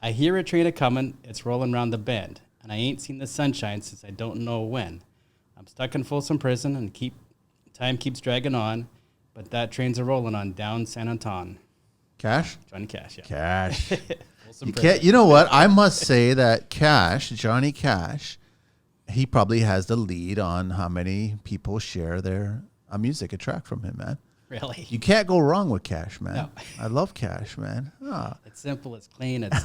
I hear a train a-coming, it's rolling round the bend, and I ain't seen the sunshine since I don't know when. I'm stuck in Folsom Prison, and time keeps dragging on, but that train's a-rolling on down San Anton. Cash? Johnny Cash, yeah. Cash. You know what? I must say that Johnny Cash, he probably has the lead on how many people share their a track from him, man. Really? You can't go wrong with Cash, man. No. I love Cash, man. It's simple, it's clean, it's...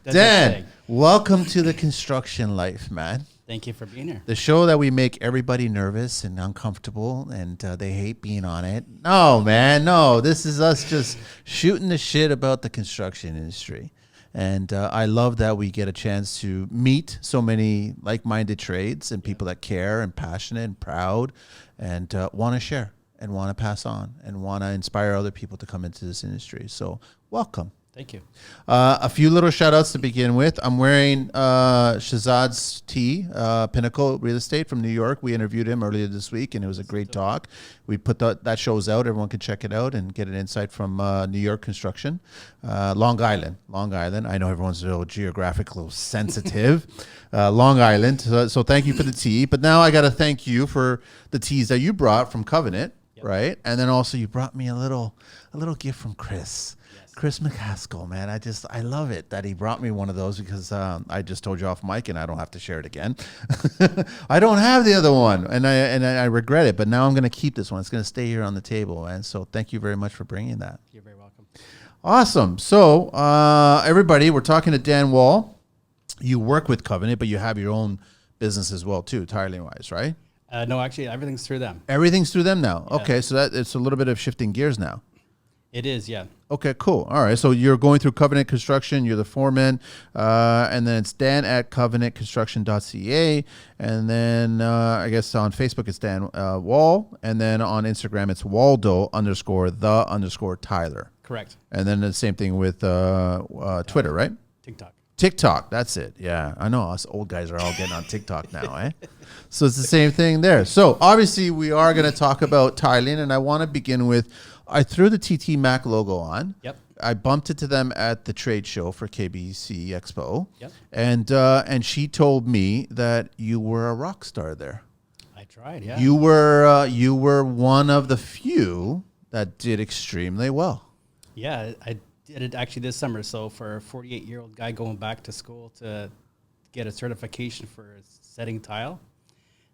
Dan, welcome to the construction life, man. Thank you for being here. The show that we make everybody nervous and uncomfortable, and they hate being on it. No, man, no. This is us just shooting the shit about the construction industry. And I love that we get a chance to meet so many like-minded trades and people that care and passionate and proud and want to share and want to pass on and want to inspire other people to come into this industry. So welcome. Thank you. A few little shout outs to begin with. I'm wearing Shahzad's tee, Pinnacle Real Estate from New York. We interviewed him earlier this week, and it was a great talk. We put that shows out. Everyone can check it out and get an insight from New York construction. Long Island. I know everyone's a little geographically sensitive. Long Island. So thank you for the tee. But now I got to thank you for the tees that you brought from Covenant, right? And then also you brought me a little gift from Chris. Chris McCaskill, man. I love it that he brought me one of those because I just told you off mic and I don't have to share it again. I don't have the other one and I regret it, but now I'm going to keep this one. It's going to stay here on the table. And so thank you very much for bringing that. You're very welcome. Awesome. So everybody, we're talking to Dan Wall. You work with Covenant, but you have your own business as well too, tiling wise, right? No, actually, everything's through them. Everything's through them now. Yeah. Okay. So it's a little bit of shifting gears now. It is, yeah. Okay, cool. All right. So you're going through Covenant Construction. You're the foreman. And then it's Dan at covenantconstruction.ca. And then I guess on Facebook it's Dan Wall. And then on Instagram it's Waldo_the_Tyler. Correct. And then the same thing with Twitter, right? TikTok. That's it. Yeah. I know us old guys are all getting on TikTok now, eh? So it's the same thing there. So obviously we are going to talk about tiling. And I want to begin with, I threw the TTMAC logo on. Yep. I bumped into them at the trade show for KBC Expo. Yep. And she told me that you were a rock star there. I tried, yeah. You were one of the few that did extremely well. Yeah, I did it actually this summer. So for a 48-year-old guy going back to school to get a certification for setting tile,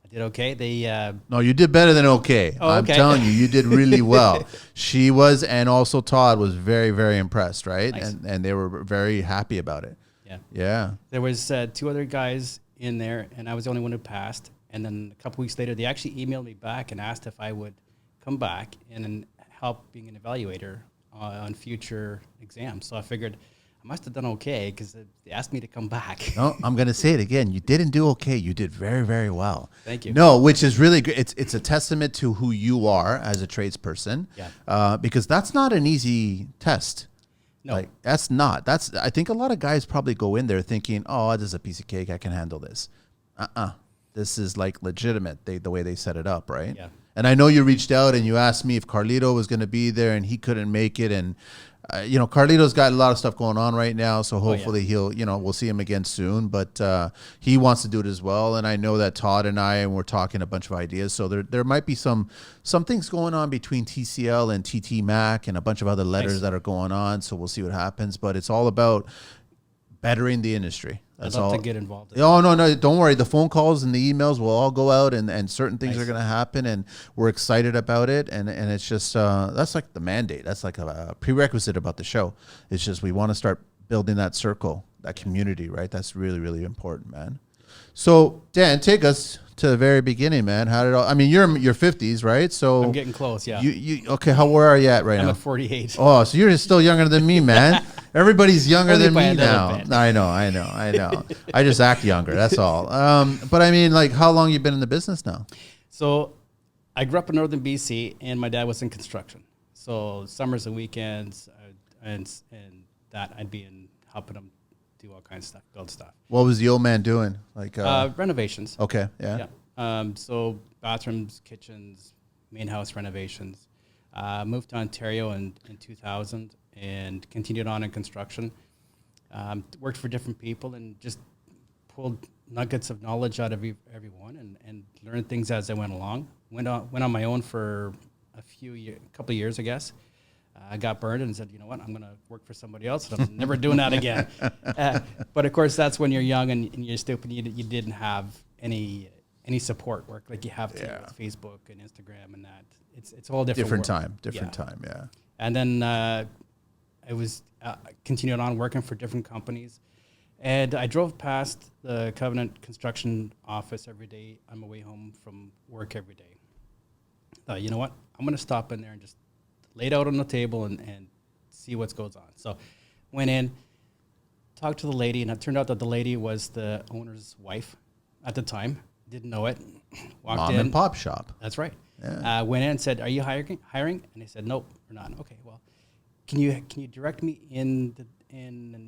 I did okay. No, you did better than okay. Oh, I'm telling you, you did really well. She was, and also Todd was very, very impressed, right? Nice. And they were very happy about it. Yeah. Yeah. There was two other guys in there, and I was the only one who passed. And then a couple weeks later, they actually emailed me back and asked if I would come back and help being an evaluator on future exams. So I figured I must have done okay because they asked me to come back. No, I'm going to say it again. You didn't do okay. You did very, very well. Thank you. No, which is really good. It's a testament to who you are as a tradesperson. Yeah. Because that's not an easy test. No. Like, that's not. I think a lot of guys probably go in there thinking, oh, this is a piece of cake. I can handle this. This is like legitimate, the way they set it up, right? Yeah. And I know you reached out and you asked me if Carlito was going to be there and he couldn't make it. And, Carlito's got a lot of stuff going on right now. So hopefully he'll, we'll see him again soon. But he wants to do it as well. And I know that Todd and we're talking a bunch of ideas. So there might be some things going on between TCL and TTMAC and a bunch of other letters that are going on. So we'll see what happens. But it's all about bettering the industry. I'd love to get involved. Oh, no, don't worry. The phone calls and the emails will all go out and certain things are going to happen and we're excited about it. And it's just, that's like the mandate. That's like a prerequisite about the show. It's just, we want to start building that circle, that community, right? That's really, really important, man. So Dan, take us to the very beginning, man. How did you're in your 50s, right? So I'm getting close, yeah. Okay, where are you at right now? I'm at 48. Oh, so you're still younger than me, man. Everybody's younger than me now. I know. I just act younger, that's all. But how long you been in the business now? So I grew up in northern BC, and my dad was in construction. So summers and weekends and that I'd be helping him do all kinds of stuff, build stuff. What was the old man doing? Renovations. Okay, yeah. So bathrooms, kitchens, main house renovations. Moved to Ontario in 2000 and continued on in construction. Worked for different people and just pulled nuggets of knowledge out of everyone and learned things as I went along. Went on my own for a couple of years, I guess. I got burned and said, you know what, I'm going to work for somebody else, and I'm never doing that again. But of course, that's when you're young and you're stupid. You didn't have any support work like you have today with Facebook and Instagram and that. It's a whole different time. Yeah. And then I was continuing on working for different companies. And I drove past the Covenant construction office every day on my way home from work every day. Thought, you know what, I'm going to stop in there and just lay it out on the table and see what goes on. So went in, talked to the lady, and it turned out that the lady was the owner's wife at the time. Didn't know it. Walked Mom in. and pop shop. That's right. Yeah. Went in and said, "Are you hiring?" And they said, "Nope, we're not." Okay, well, can you direct me in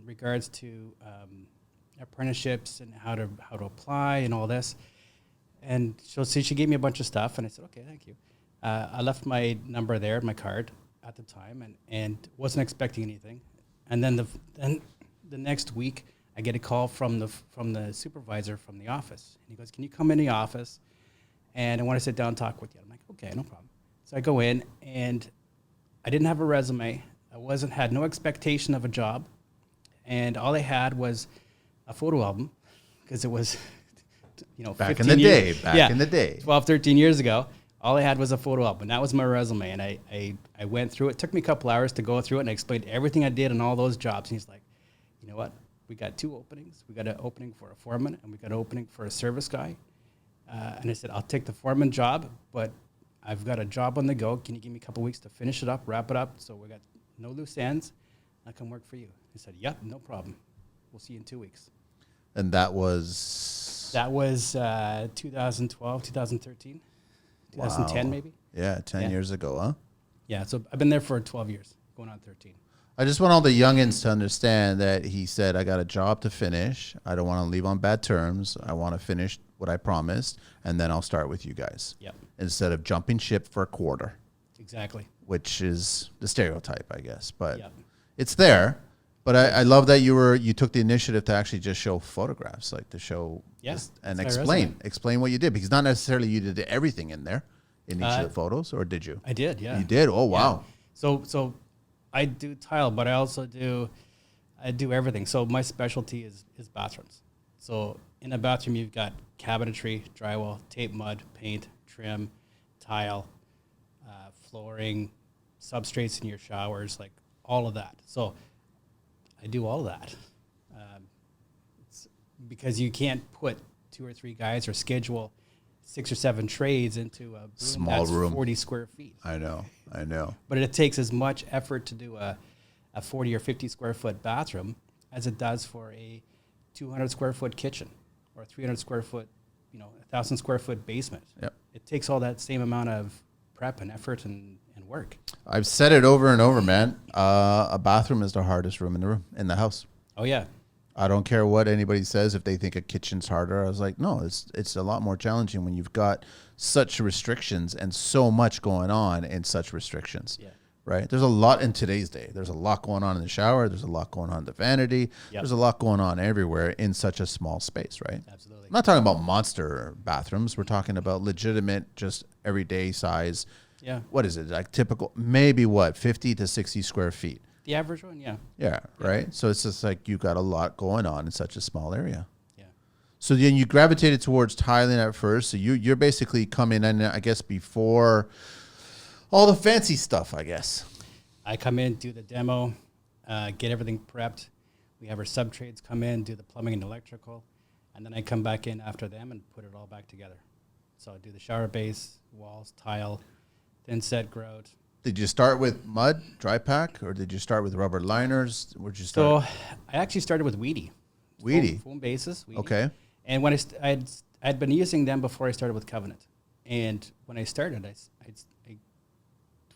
regards to apprenticeships and how to apply and all this? And so she gave me a bunch of stuff, and I said, "Okay, thank you." I left my number there, my card at the time, and wasn't expecting anything. And then the next week, I get a call from the supervisor from the office, and he goes, "Can you come in the office? And I want to sit down and talk with you." I'm like, "Okay, no problem." So I go in, and I didn't have a resume. I had no expectation of a job, and all I had was a photo album, because it was, back in the day, 12, 13 years ago. All I had was a photo album, and that was my resume. And I went through it. It took me a couple hours to go through it, and I explained everything I did on all those jobs. And he's like, "You know what? We got 2 openings. We got an opening for a foreman, and we got an opening for a service guy." And I said, "I'll take the foreman job, but I've got a job on the go. Can you give me a couple weeks to finish it up, wrap it up, so we got no loose ends? I can work for you." He said, "Yep, no problem. We'll see you in 2 weeks." And that was 2012, 2013. 2010 wow. maybe. Yeah, 10 years ago, huh? Yeah, so I've been there for 12 years, going on 13. I just want all the youngins to understand that he said, "I got a job to finish. I don't want to leave on bad terms. I want to finish what I promised, and then I'll start with you guys." Yep. Instead of jumping ship for a quarter. Exactly. Which is the stereotype, I guess. But Yep. it's there. But I love that you took the initiative to actually just show photographs, like to show and explain what you did, because not necessarily you did everything in there in each of the photos, or did you? I did, yeah. You did? Oh, wow. Yeah. So I do tile, but I also do everything. So my specialty is bathrooms. So in a bathroom, you've got cabinetry, drywall, tape, mud, paint, trim, tile, flooring, substrates in your showers, like all of that. So I do all of that. It's because you can't put 2 or 3 guys or schedule 6 or 7 trades into a small room, 40 square feet. I know. But it takes as much effort to do a 40 or 50 square foot bathroom as it does for a 200 square foot kitchen or a 300 square foot, 1,000 square foot basement. Yep. It takes all that same amount of prep and effort and work. I've said it over and over, man. A bathroom is the hardest room in the house. Oh yeah. I don't care what anybody says if they think a kitchen's harder. I was like, no, it's a lot more challenging when you've got such restrictions and so much going on in such restrictions. Yeah. Right? There's a lot in today's day. There's a lot going on in the shower. There's a lot going on in the vanity. Yep. There's a lot going on everywhere in such a small space, right? Absolutely. I'm not talking about monster bathrooms. We're talking about legitimate, just everyday size. Yeah. What is it? Like typical, maybe 50 to 60 square feet. The average one, yeah. Yeah, right? So it's just like you've got a lot going on in such a small area. Yeah. So then you gravitated towards tiling at first. So you're basically coming in, I guess, before all the fancy stuff, I guess. I come in, do the demo, get everything prepped. We have our sub-trades come in, do the plumbing and electrical, and then I come back in after them and put it all back together. So I do the shower base, walls, tile, thin set grout. Did you start with mud, dry pack, or did you start with rubber liners? Where'd you start? So I actually started with Weedy. Foam bases. Weedy. Okay. And when I'd been using them before I started with Covenant. And when I started, I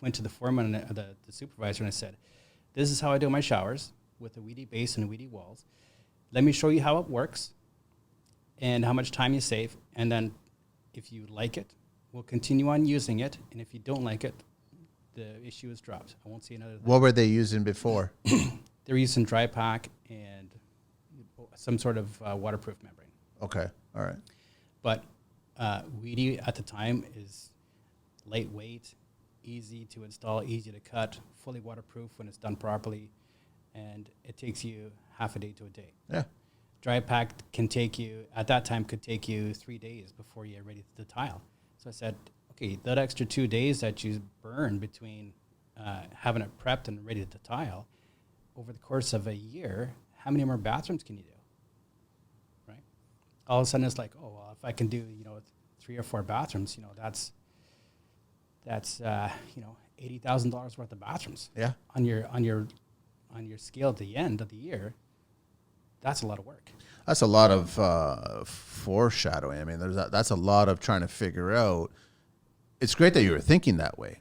went to the foreman and the supervisor and I said, "This is how I do my showers with a Weedy base and Weedy walls. Let me show you how it works and how much time you save. And then if you like it, we'll continue on using it. And if you don't like it, the issue is dropped. I won't see another thing." What were they using before? They're using dry pack and some sort of waterproof membrane. Okay. All right. But Weedy at the time is lightweight, easy to install, easy to cut, fully waterproof when it's done properly, and it takes you half a day to a day. Yeah. Dry pack can take you, at that time, could take you 3 days before you're ready to tile. So I said, okay, that extra 2 days that you burn between having it prepped and ready to tile, over the course of a year, how many more bathrooms can you do? Right? All of a sudden, it's like, oh, well, if I can do, 3 or 4 bathrooms, that's $80,000 worth of bathrooms. Yeah. On your scale at the end of the year. That's a lot of work. That's a lot of foreshadowing. I mean, that's a lot of trying to figure out. It's great that you were thinking that way,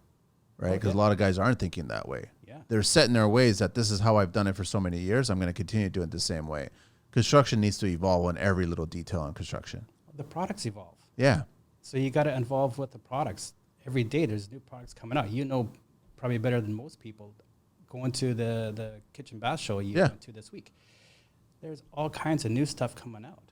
right? Because a lot of guys aren't thinking that way. Yeah. They're set in their ways that this is how I've done it for so many years. I'm going to continue doing it the same way. Construction needs to evolve on every little detail in construction. The products evolve. Yeah. So you got to involve with the products. Every day there's new products coming out. Probably better than most people going to the kitchen bath show you went to this week. There's all kinds of new stuff coming out.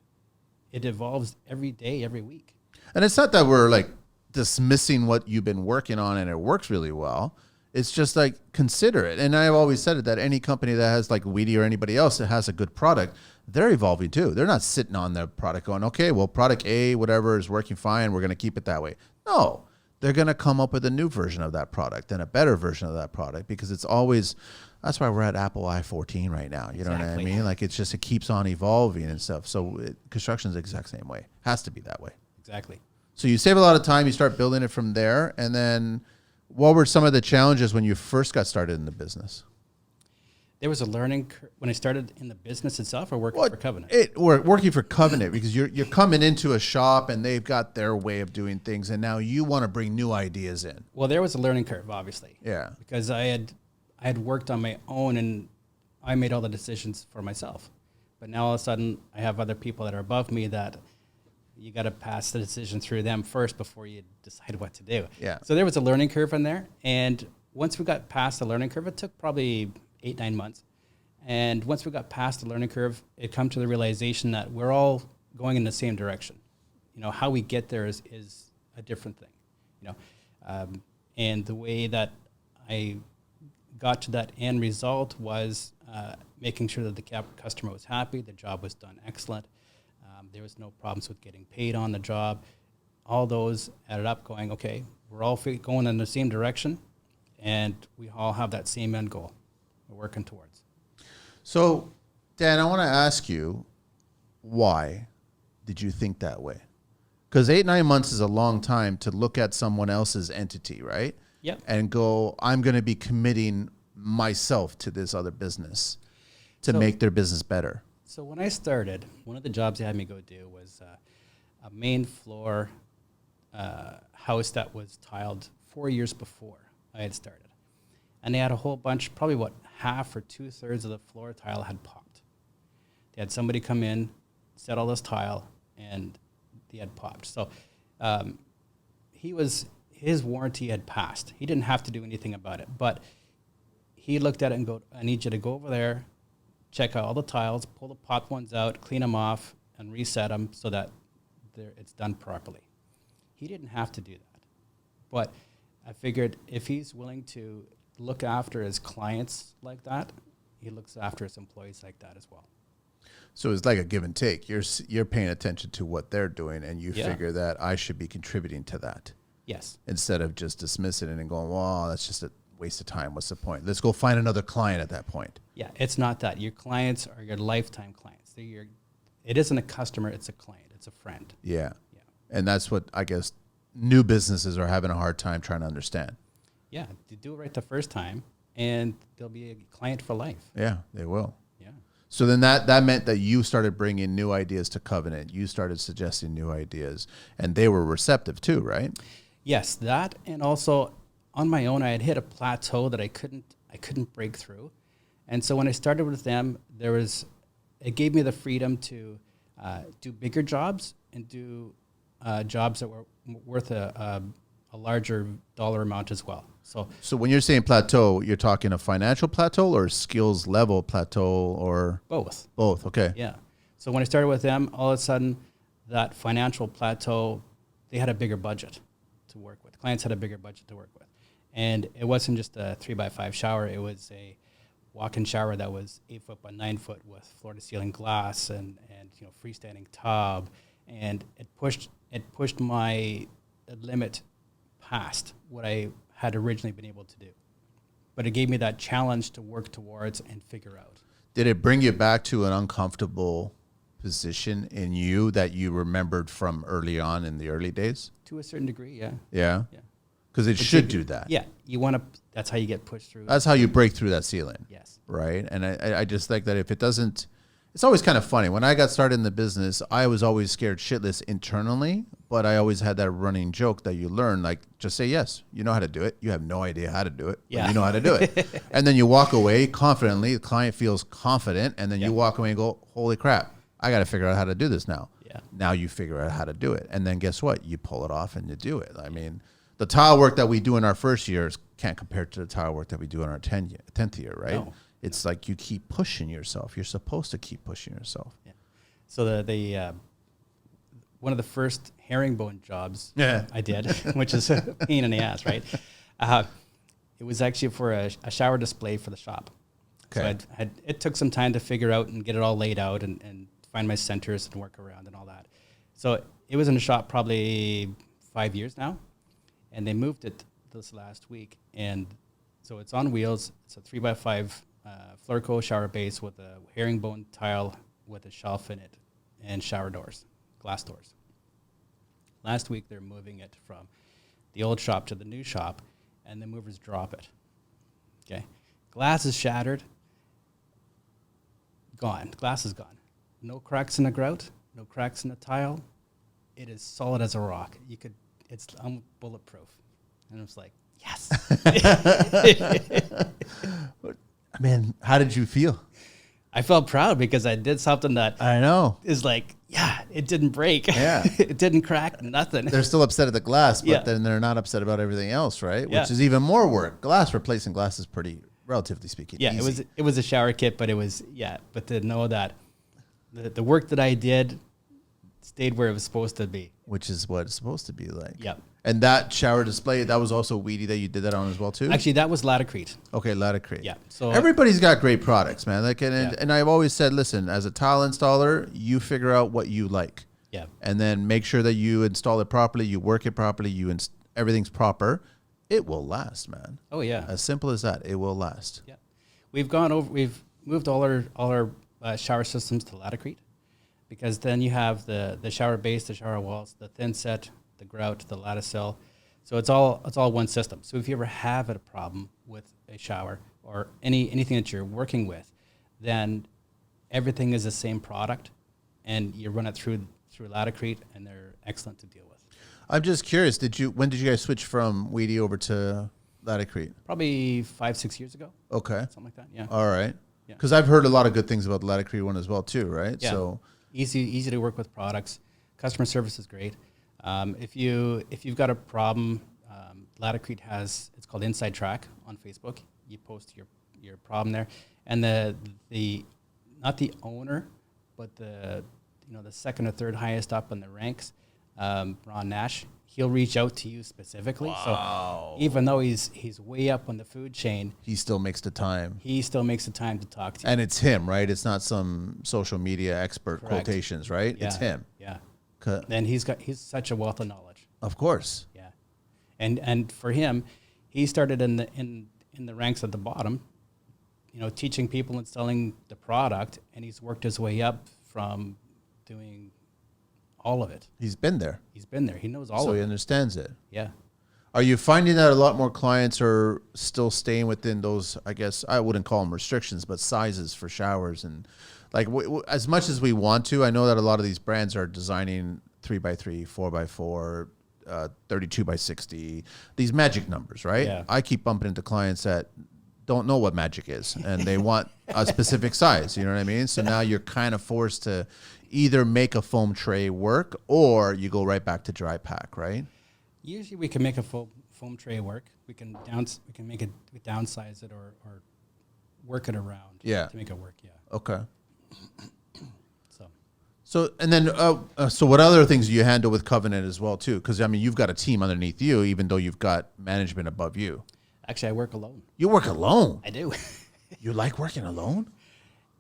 It evolves every day, every week. And it's not that we're like dismissing what you've been working on and it works really well. It's just like consider it. And I've always said it that any company that has like Weedy or anybody else that has a good product, they're evolving too. They're not sitting on their product going, okay, well, product A, whatever is working fine. We're going to keep it that way. No, they're going to come up with a new version of that product and a better version of that product because it's always, that's why we're at Apple i14 right now. You know what I mean? Like it keeps on evolving and stuff. So construction is the exact same way. Has to be that way. Exactly. So you save a lot of time. You start building it from there. And then what were some of the challenges when you first got started in the business? There was a learning curve when I started in the business itself or working for Covenant? Working for Covenant because you're coming into a shop and they've got their way of doing things. And now you want to bring new ideas in. Well, there was a learning curve, obviously. Yeah. Because I had worked on my own and I made all the decisions for myself. But now all of a sudden I have other people that are above me that you got to pass the decision through them first before you decide what to do. Yeah. So there was a learning curve in there. And once we got past the learning curve, it took probably 8-9 months. And once we got past the learning curve, it come to the realization that we're all going in the same direction. How we get there is a different thing. And the way that I got to that end result was making sure that the customer was happy, the job was done excellent. There was no problems with getting paid on the job. All those added up going, okay, we're all going in the same direction, and we all have that same end goal we're working towards. So, Dan, I want to ask you, why did you think that way? Because 8-9 months is a long time to look at someone else's entity, right? Yeah. And go, I'm going to be committing myself to this other business to make their business better. So when I started, one of the jobs they had me go do was a main floor house that was tiled 4 years before I had started. And they had a whole bunch, probably half or 2/3 of the floor tile had popped. They had somebody come in, set all this tile, and they had popped. So his warranty had passed. He didn't have to do anything about it, but he looked at it and go, I need you to go over there, check out all the tiles, pull the popped ones out, clean them off, and reset them so that it's done properly. He didn't have to do that. But I figured if he's willing to look after his clients like that, he looks after his employees like that as well. So it's like a give and take. You're paying attention to what they're doing, and you figure that I should be contributing to that. Yes. Instead of just dismissing it and going, well, that's just a waste of time. What's the point? Let's go find another client at that point. Yeah, it's not that. Your clients are your lifetime clients. It isn't a customer, it's a client. It's a friend. Yeah. And that's what I guess new businesses are having a hard time trying to understand. Yeah, you do it right the first time, and they'll be a client for life. Yeah, they will. Yeah. So then that meant that you started bringing new ideas to Covenant. You started suggesting new ideas, and they were receptive too, right? Yes, that, and also on my own, I had hit a plateau that I couldn't break through, and so when I started with them, it gave me the freedom to do bigger jobs and do jobs that were worth a a larger dollar amount as well. So when you're saying plateau, you're talking a financial plateau or skills level plateau or both. Both. Okay. Yeah. So when I started with them, all of a sudden, that financial plateau, they had a bigger budget to work with. Clients had a bigger budget to work with. And it wasn't just a 3x5 shower. It was a walk-in shower that was 8 foot by 9 foot with floor-to-ceiling glass and freestanding tub. And it pushed my limit past what I had originally been able to do. But it gave me that challenge to work towards and figure out. Did it bring you back to an uncomfortable position in you that you remembered from early on in the early days? To a certain degree, yeah. Yeah? Yeah. Because it should do that. Yeah. You want to, that's how you get pushed through. That's how you break through that ceiling. Yes. Right? And I just think that if it doesn't, it's always kind of funny. When I got started in the business, I was always scared shitless internally, but I always had that running joke that you learn, like, just say yes. You know how to do it. You have no idea how to do it, but you know how to do it. And then you walk away confidently. The client feels confident, and then you walk away and go, holy crap, I got to figure out how to do this now. Yeah. Now you figure out how to do it. And then guess what? You pull it off and you do it. I mean, the tile work that we do in our first years can't compare to the tile work that we do in our 10th year, right? No. It's like you keep pushing yourself. You're supposed to keep pushing yourself. Yeah. So the one of the first herringbone jobs I did, which is a pain in the ass, right? It was actually for a shower display for the shop. Okay. So it took some time to figure out and get it all laid out and find my centers and work around and all that. So it was in the shop probably 5 years now, and they moved it this last week. And so it's on wheels. It's a 3x5 Flurco shower base with a herringbone tile with a shelf in it and shower doors, glass doors. Last week, they're moving it from the old shop to the new shop, and the movers drop it. Okay. Glass is shattered. Gone. Glass is gone. No cracks in the grout. No cracks in the tile. It is solid as a rock. It's bulletproof. And I was like, yes. Man, how did you feel? I felt proud because I did something that I know is like, yeah, it didn't break. Yeah. It didn't crack, nothing. They're still upset at the glass, but then they're not upset about everything else, right? Yeah. Which is even more work. Replacing glass is pretty, relatively speaking, yeah, easy. it was a shower kit, but but to know that the work that I did stayed where it was supposed to be. Which is what it's supposed to be like. Yep. And that shower display, that was also Weedy that you did that on as well too? Actually, that was Latacrete. Okay, Latacrete. Yeah. So everybody's got great products, man. Like, Yeah. and I've always said, listen, as a tile installer, you figure out what you like. Yeah. And then make sure that you install it properly, you work it properly, everything's proper. It will last, man. Oh yeah. As simple as that. It will last. Yeah. We've moved all our shower systems to Latacrete, because then you have the shower base, the shower walls, the thin set, the grout, the latticel. So it's all one system. So if you ever have a problem with a shower or anything that you're working with, then everything is the same product, and you run it through Latacrete, and they're excellent to deal with. I'm just curious, when did you guys switch from Weedy over to Latacrete? Probably 5-6 years ago. Okay. Something like that. Yeah. All right. Yeah. Because I've heard a lot of good things about the Latacrete one as well too, right? Yeah. So easy to work with products. Customer service is great. If you've got a problem, Latacrete it's called Inside Track on Facebook. You post your problem there, and the not the owner, but the second or third highest up in the ranks, Ron Nash, he'll reach out to you specifically. Wow. So even though he's way up on the food chain, he still makes the time. He still makes the time to talk to you. And it's him, right? It's not some social media expert Correct. Quotations, right? Yeah. It's him. Yeah. And he's such a wealth of knowledge. Of course. Yeah. And for him, he started in the ranks at the bottom, teaching people and selling the product, and he's worked his way up from doing all of it. He's been there. He knows all of it. So he understands it. Yeah. Are you finding that a lot more clients are still staying within those, I guess, I wouldn't call them restrictions, but sizes for showers? And like as much as we want to, I know that a lot of these brands are designing 3x3, 4x4, 32x60, these magic numbers, right? Yeah. I keep bumping into clients that don't know what magic is, and they want a specific size, you know what I mean? So now you're kind of forced to either make a foam tray work, or you go right back to dry pack, right? Usually we can make a foam tray work. We can make it, we downsize it or work it around. Yeah. To make it work. Yeah. Okay. So. So and then so what other things do you handle with Covenant as well too? Because I mean you've got a team underneath you, even though you've got management above you. Actually, I work alone. You work alone. I do. You like working alone?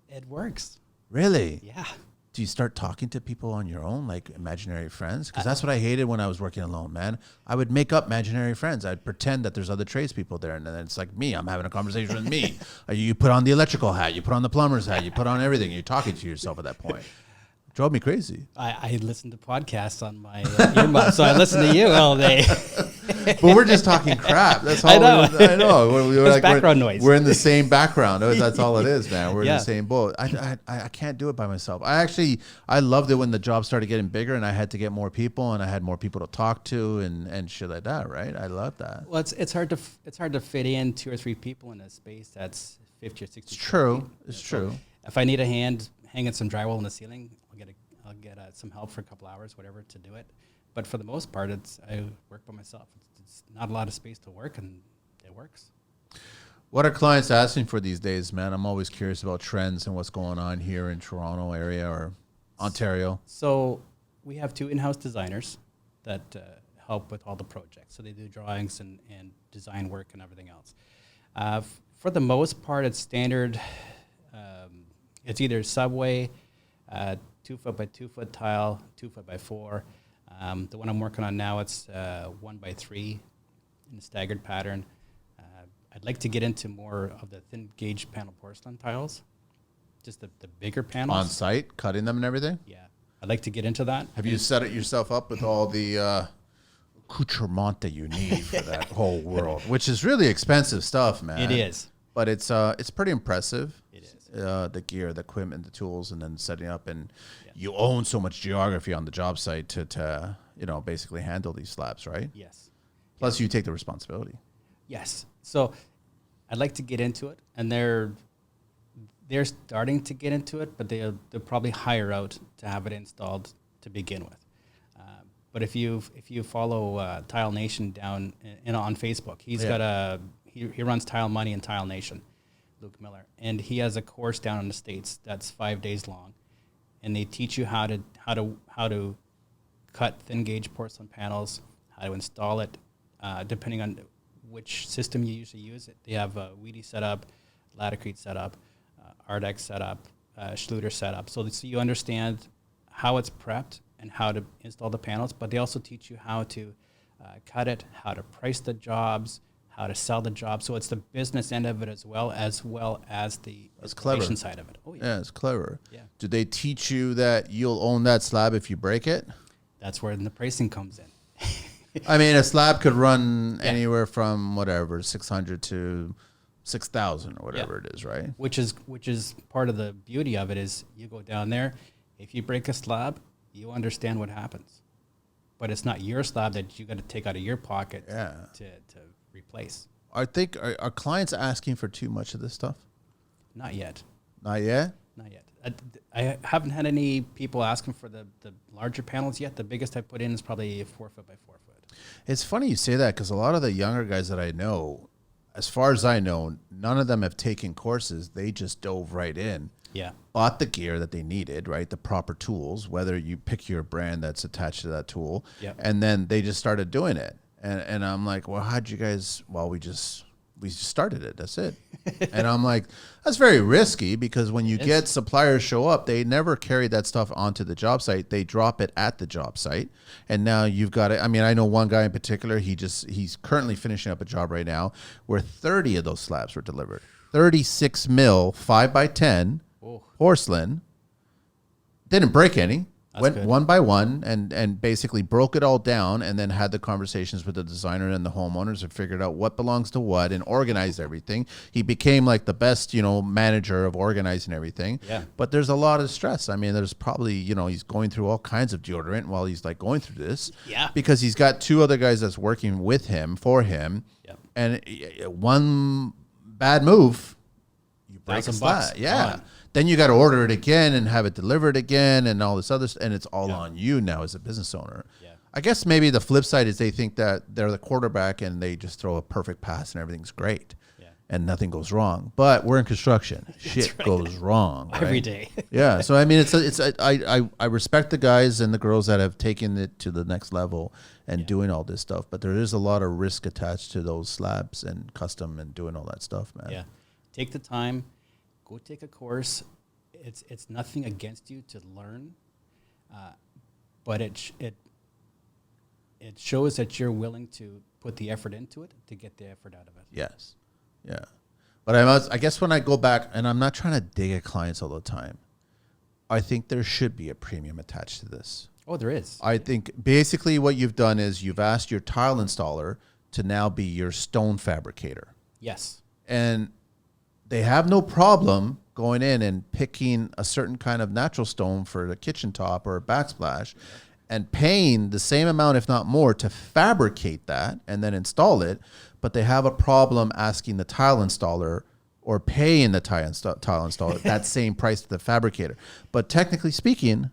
It works. Really? Yeah. Do you start talking to people on your own, like imaginary friends? Because that's what I hated when I was working alone, man. I would make up imaginary friends. I'd pretend that there's other tradespeople there, and then it's like me. I'm having a conversation with me. You put on the electrical hat. You put on the plumber's hat. You put on everything. You're talking to yourself at that point. It drove me crazy. I listen to podcasts on my earbuds, so I listen to you all day. But we're just talking crap. That's all. I know. I know. We're It's like, background noise. We're in the same background. That's all it is, man. We're in Yeah. the same boat. I can't do it by myself. I loved it when the job started getting bigger and I had to get more people and I had more people to talk to and shit like that. Right? I love that. Well, it's hard to fit in 2 or 3 people in a space that's 50 or 60. It's true. feet. It's So true. if I need a hand hanging some drywall in the ceiling, I'll get some help for a couple hours, whatever, to do it. But for the most part, I work by myself. It's not a lot of space to work, and it works. What are clients asking for these days, man? I'm always curious about trends and what's going on here in Toronto area or Ontario. So we have 2 in-house designers that help with all the projects. So they do drawings and design work and everything else. For the most part, it's standard. It's either subway, 2 foot by 2 foot tile, 2 foot by 4. The one I'm working on now, it's 1 by 3 in a staggered pattern. I'd like to get into more of the thin gauge panel porcelain tiles, just the bigger panels. On site, cutting them and everything? Yeah, I'd like to get into that. Have you set it yourself up with all the accoutrement that you need for that whole world, which is really expensive stuff, man. It is. But it's pretty impressive. It is. The gear, the equipment, the tools, and then setting up. And you own so much geography on the job site to basically handle these slabs, right? Yes. Plus, you take the responsibility. Yes. So I'd like to get into it, and they're starting to get into it, but they'll probably hire out to have it installed to begin with. But if you follow Tile Nation down on Facebook, he's got he runs Tile Money and Tile Nation, Luke Miller, and he has a course down in the States that's 5 days long, and they teach you how to cut thin gauge porcelain panels, how to install it, depending on which system you usually use. They have a Weedy setup, Latticrete setup, Ardex setup, Schluter setup, so you understand how it's prepped and how to install the panels. But they also teach you how to cut it, how to price the jobs, how to sell the job. So it's the business end of it as well as the installation side of it. Oh yeah. Yeah, it's clever. Yeah. Do they teach you that you'll own that slab if you break it? That's where the pricing comes in. I mean, a slab could run anywhere from whatever 600 to 6,000 or whatever it is, right? Which is part of the beauty of it is you go down there, if you break a slab, you understand what happens, but it's not your slab that you got to take out of your pocket to replace. Are clients asking for too much of this stuff? Not yet. Not yet? Not yet. I haven't had any people asking for the larger panels yet. The biggest I put in is probably 4 foot by 4 foot. It's funny you say that because a lot of the younger guys that I know, as far as I know, none of them have taken courses. They just dove right in. Yeah. Bought the gear that they needed, right? The proper tools, whether you pick your brand that's attached to that tool. Yep. And then they just started doing it. And I'm like, well, how'd you guys, well, we just started it. That's it. And I'm like, that's very risky because when you get suppliers show up, they never carry that stuff onto the job site. They drop it at the job site. And now you've got it. I mean, I know one guy in particular, he's currently finishing up a job right now where 30 of those slabs were delivered. 36 mil, 5x10 porcelain. Didn't break any. Went good. One by one and basically broke it all down and then had the conversations with the designer and the homeowners and figured out what belongs to what and organized everything. He became like the best, manager of organizing everything. Yeah. But there's a lot of stress. I mean, there's probably, he's going through all kinds of deodorant while he's like going through this. Yeah. Because he's got 2 other guys that's working with him, for him. Yep. And one bad move, you break a slab. Yeah. Gone. Then you got to order it again and have it delivered again and all this other and it's all on you now as a business owner. Yeah. I guess maybe the flip side is they think that they're the quarterback and they just throw a perfect pass and everything's great. And nothing goes wrong. But we're in construction. Shit goes wrong. Right? Every day. Yeah. So I mean, I respect the guys and the girls that have taken it to the next level and doing all this stuff. But there is a lot of risk attached to those slabs and custom and doing all that stuff, man. Yeah. Take the time. Go take a course. It's nothing against you to learn, but it shows that you're willing to put the effort into it to get the effort out of it. Yes. Yeah. But I guess when I go back, and I'm not trying to dig at clients all the time, I think there should be a premium attached to this. Oh, there is. I think basically what you've done is you've asked your tile installer to now be your stone fabricator. Yes. And they have no problem going in and picking a certain kind of natural stone for the kitchen top or a backsplash and paying the same amount, if not more, to fabricate that and then install it. But they have a problem asking the tile installer or paying the tile installer that same price to the fabricator. But technically speaking,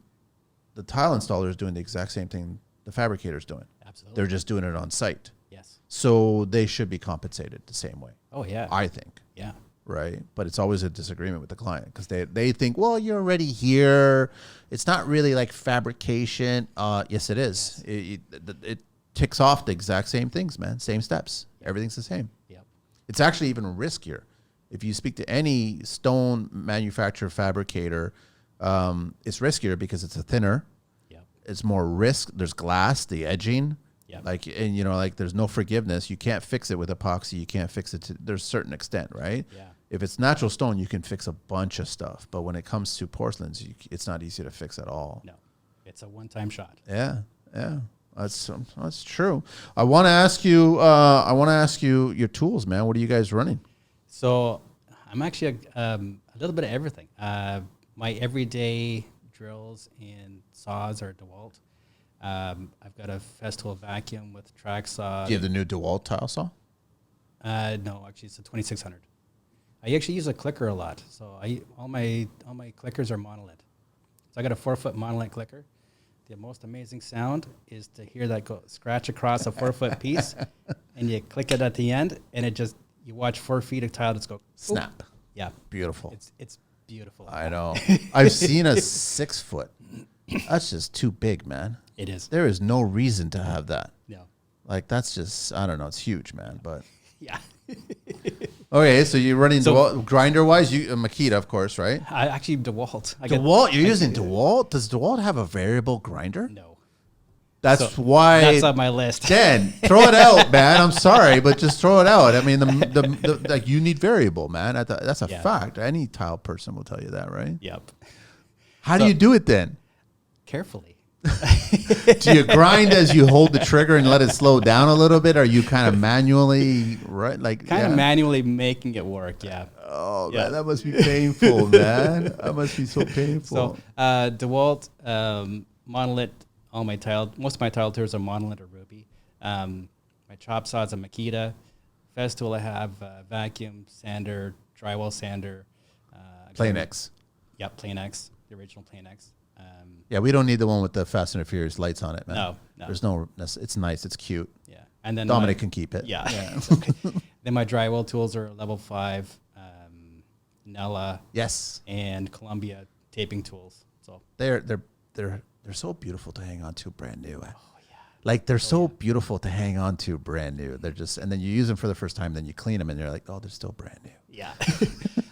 the tile installer is doing the exact same thing the fabricator is doing. Absolutely. They're just doing it on site. Yes. So they should be compensated the same way. Oh, yeah. I think. Yeah. Right. But it's always a disagreement with the client because they think, well, you're already here. It's not really like fabrication. Yes, it is. Yes. It ticks off the exact same things, man. Same steps. Yep. Everything's the same. Yep. It's actually even riskier. If you speak to any stone manufacturer, fabricator, it's riskier because it's a thinner. Yep. It's more risk. There's glass, the edging. Yep. Like there's no forgiveness. You can't fix it with epoxy. You can't fix it to there's a certain extent, right? Yeah. If it's natural stone, you can fix a bunch of stuff. But when it comes to porcelains, it's not easy to fix at all. No, it's a one-time shot. Yeah, yeah, that's true. I want to ask you. Your tools, man. What are you guys running? So I'm actually a little bit of everything. My everyday drills and saws are DeWalt. I've got a Festool vacuum with track saw. Do you have the new DeWalt tile saw? No, actually, it's a 2600. I actually use a clicker a lot, so all my clickers are monolith. So I got a 4-foot monolith clicker. The most amazing sound is to hear that go scratch across a 4-foot piece, and you click it at the end, and you watch 4 feet of tile just go snap. Boop. Yeah, beautiful. It's beautiful. I know. I've seen a 6-foot. That's just too big, man. It is. There is no reason to have that. No. Like that's just I don't know. It's huge, man. But yeah. Okay, so you're running DeWalt grinder wise. You Makita, of course, right? I actually DeWalt. DeWalt. You're using DeWalt. Does DeWalt have a variable grinder? No. That's why. That's on my list. Dan, throw it out, man. I'm sorry, but just throw it out. I mean, like you need variable, man. That's a fact. Any tile person will tell you that, right? Yep. How do you do it then? Carefully. Do you grind as you hold the trigger and let it slow down a little bit? Or are you kind of manually, right? Like kind of manually making it work, yeah. Oh, man, that must be painful, man. That must be so painful. So, DeWalt, monolith, most of my tile tools are monolith or ruby. My chop saw is a Makita. Festool, I have vacuum, sander, drywall sander. Plain X. Yep, Plain X, the original Plain X. Yeah, we don't need the one with the Fast and the Furious lights on it, man. No. There's no. It's nice. It's cute. Yeah, and then Dominic can keep it. Yeah. It's okay. Then my drywall tools are level 5, Nella. Yes. And Columbia taping tools. So they're so beautiful to hang on to brand new. Oh yeah. Like they're so beautiful to hang on to brand new. They're just and then you use them for the first time, then you clean them and they're like, oh, they're still brand new. Yeah.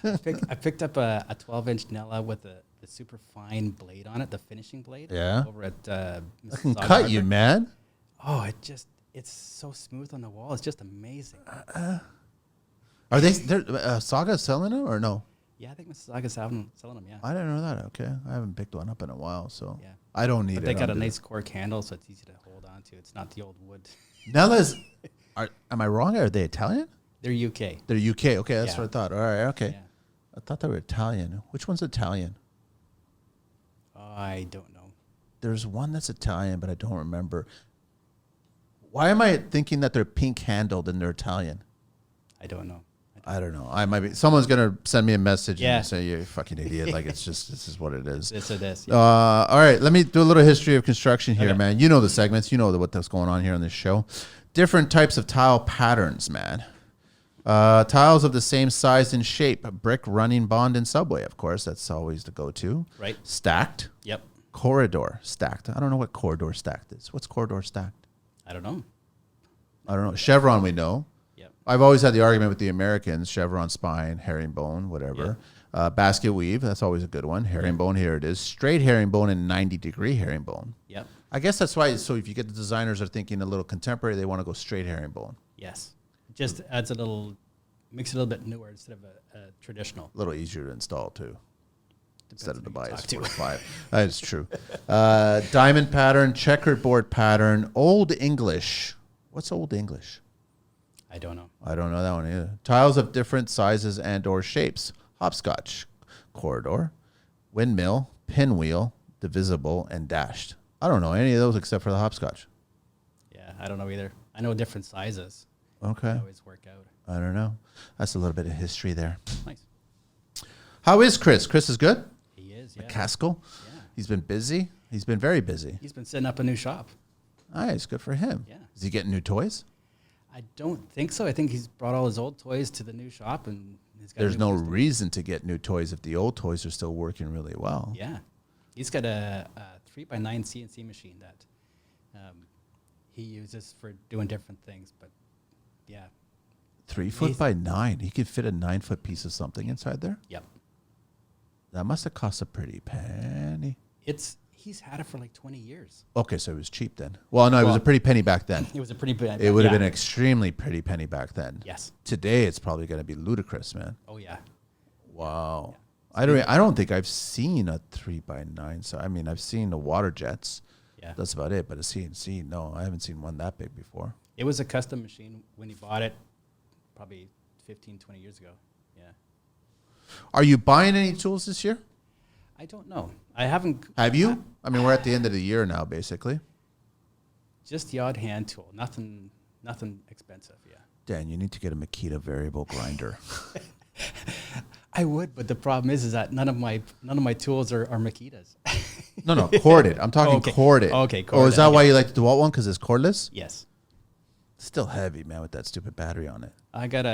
I picked up a 12-inch Nella with the super fine blade on it, the finishing blade. Yeah. Over at I can cut you, man. Oh, it's so smooth on the wall. It's just amazing. Are they Saga selling them or no? Yeah, I think Mississauga's selling them. Yeah. I didn't know that. Okay, I haven't picked one up in a while, so yeah. I don't need it. They got a nice cork handle, so it's easy to hold on to. It's not the old wood. Nella's. Am I wrong? Are they Italian? They're UK. They're UK. Okay, that's what I thought. All right. Okay. Yeah. I thought they were Italian. Which one's Italian? I don't know. There's one that's Italian, but I don't remember. Why am I thinking that they're pink handled and they're Italian? I don't know. I don't know. I might be. Someone's gonna send me a message Yeah. and say you're a fucking idiot. Like it's just this is what it is. This or this. Yeah. All right, let me do a little history of construction here, Okay. man. You know the segments. You know what's going on here on this show. Different types of tile patterns, man. Tiles of the same size and shape. Brick, running, bond, and subway. Of course, that's always the go-to. Right. Stacked. Yep. Corridor stacked. I don't know what corridor stacked is. What's corridor stacked? I don't know. I don't know. Chevron, we know. Yep. I've always had the argument with the Americans, chevron spine, herringbone, whatever. Basket weave, that's always a good one. Herringbone, here it is. Straight herringbone and 90-degree herringbone. Yep. I guess that's why. So if you get the designers are thinking a little contemporary, they want to go straight herringbone. Yes. Just adds makes it a little bit newer instead of a traditional. A little easier to install too. Instead of the Depends bias on who you talk 45. That is true. Diamond pattern, checkerboard pattern, Old English. What's Old English? I don't know. I don't know that one either. Tiles of different sizes and or shapes. Hopscotch, corridor, windmill, pinwheel, divisible, and dashed. I don't know any of those except for the hopscotch. Yeah, I don't know either. I know different sizes. Okay. They always work out. I don't know. That's a little bit of history there. Nice. How is Chris? Chris is good? He is, yeah. McCaskill? Yeah. He's been busy. He's been very busy. He's been setting up a new shop. Nice. Good for him. Yeah. Is he getting new toys? I don't think so. I think he's brought all his old toys to the new shop, and he's got There's new no toys. reason to get new toys if the old toys are still working really well. Yeah, he's got a 3x9 CNC machine that he uses for doing different things. But yeah, 3 foot by 9. He could fit a 9 foot piece of something inside there. yep. That must have cost a pretty penny. He's had it for like 20 years. Okay, so it was cheap then. Well, no, it was a pretty penny back then. It was a pretty bad. It would have been an extremely pretty penny back then. Yes. Today, it's probably going to be ludicrous, man. Oh yeah. Wow. Yeah. I don't think I've seen a 3x9. So I mean, I've seen the water jets. Yeah. That's about it. But a CNC, no, I haven't seen one that big before. It was a custom machine when he bought it, probably 15, 20 years ago. Yeah. Are you buying any tools this year? I don't know. I haven't. Have you? I mean, we're at the end of the year now, basically. Just the odd hand tool. Nothing expensive. Yeah. Dan, you need to get a Makita variable grinder. I would, but the problem is that none of my tools are Makitas. No, corded. I'm talking Okay. corded. Okay, Oh, is corded, that why yeah. you like the DeWalt one? Because it's cordless? Yes. Still heavy, man, with that stupid battery on it. I got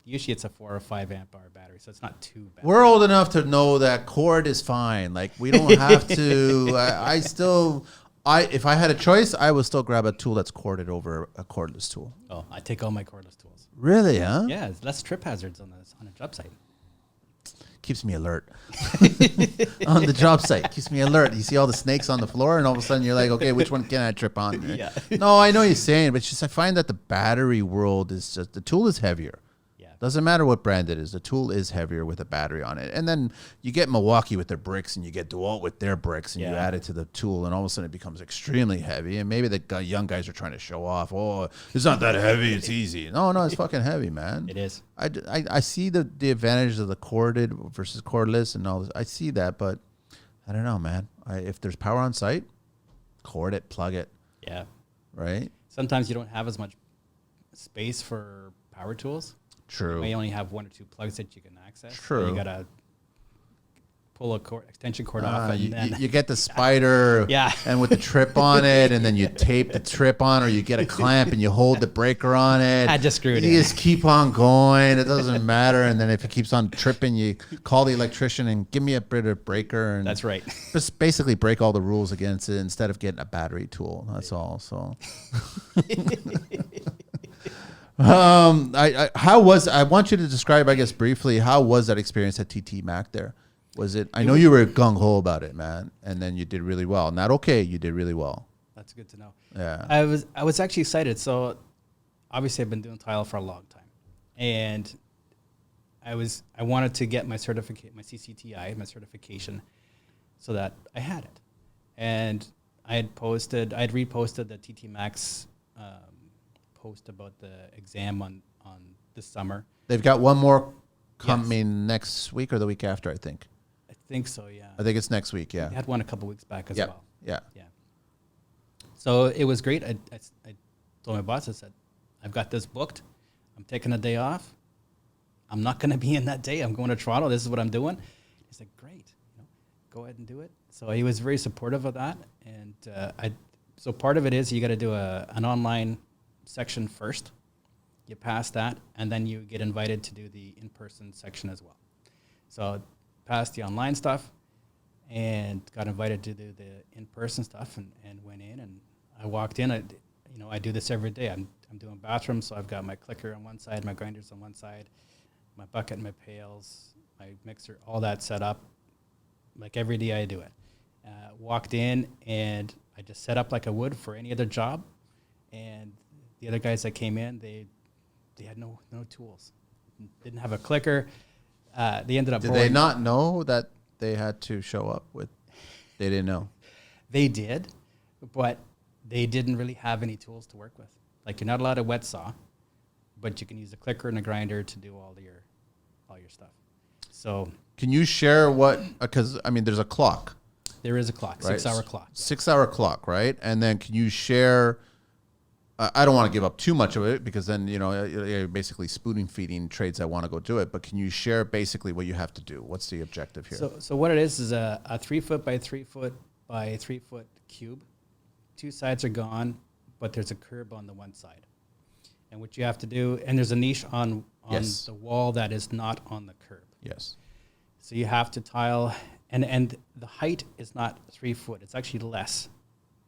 usually it's a 4 or 5 amp hour battery, so it's not too bad. We're old enough to know that cord is fine. Like, we don't have to. If I had a choice, I would still grab a tool that's corded over a cordless tool. Oh, I take all my cordless tools. Really, huh? Yeah, it's less trip hazards on a job site. Keeps me alert. On the job site, keeps me alert. You see all the snakes on the floor, and all of a sudden you're like, okay, which one can I trip on? Yeah. No, I know what you're saying, but it's just I find that the battery world is just, the tool is heavier. Yeah. Doesn't matter what brand it is, the tool is heavier with a battery on it. And then you get Milwaukee with their bricks, and you get DeWalt with their bricks, and you Yeah. add it to the tool, and all of a sudden it becomes extremely heavy. And maybe the young guys are trying to show off, oh, it's not that heavy, it's easy. No, it's fucking heavy, man. It is. I see the advantage of the corded versus cordless and all this. I see that, but I don't know, man. If there's power on site, cord it, plug it, Yeah. right? Sometimes you don't have as much space for power tools. True. You may only have 1 or 2 plugs that you can access. so True. You gotta pull a extension cord off, and then you get the spider Yeah. and with the trip on it, and then you tape the trip on, or you get a clamp and you hold the breaker on it. I just screwed You it. just keep on going. It doesn't matter. And then if it keeps on tripping, you call the electrician and give me a bit of breaker. And That's right. just basically break all the rules against it instead of getting a battery tool. That's all. So, I want you to describe, I guess, briefly, how was that experience at TTMAC there? Was it, I know you were gung ho about it, man, and then you did really well. Not okay, you did really well. That's good to know. Yeah. I was actually excited. So obviously I've been doing tile for a long time, and I wanted to get my certificate, my CCTI, my certification, so that I had it. And I had reposted the TTMAC post about the exam on this summer. They've got one more coming next week or the week after, I think. I think so, yeah. I think it's next week, yeah. I had one a couple weeks back as well. Yeah. Yeah. So it was great. I told my boss, I said, I've got this booked. I'm taking a day off. I'm not going to be in that day. I'm going to Toronto. This is what I'm doing. He's like, great, go ahead and do it. So he was very supportive of that. And so part of it is you got to do an online section first. You pass that, and then you get invited to do the in-person section as well. So passed the online stuff and got invited to do the in-person stuff and went in, and I walked in. I do this every day. I'm doing bathrooms, so I've got my clicker on one side, my grinders on one side, my bucket, my pails, my mixer, all that set up. Like every day I do it. Walked in, and I just set up like I would for any other job. And the other guys that came in, they had no tools. Didn't have a clicker. They ended up. Did they not know that they had to show up with? They didn't know. They did, but they didn't really have any tools to work with. Like, you're not allowed a wet saw, but you can use a clicker and a grinder to do all your stuff. So can you share what? Because there's a clock. There is a clock, right? 6-hour clock. 6-hour clock, right? And then can you share? I don't want to give up too much of it because then you're basically spoon feeding trades that want to go do it. But can you share basically what you have to do? What's the objective here? So what it is a 3 foot by 3 foot by 3 foot cube. 2 sides are gone, but there's a curb on the one side. And what you have to do, and there's a niche on yes. the wall that is not on the curb. Yes. So you have to tile, and the height is not 3 foot. It's actually less.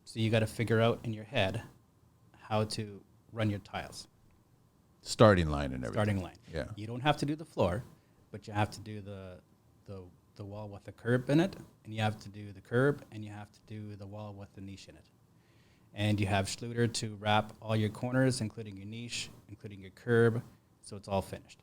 So you got to figure out in your head how to run your tiles. Starting line and everything. Starting line. Yeah. You don't have to do the floor, but you have to do the wall with the curb in it, and you have to do the curb, and you have to do the wall with the niche in it. And you have Schluter to wrap all your corners, including your niche, including your curb, so it's all finished.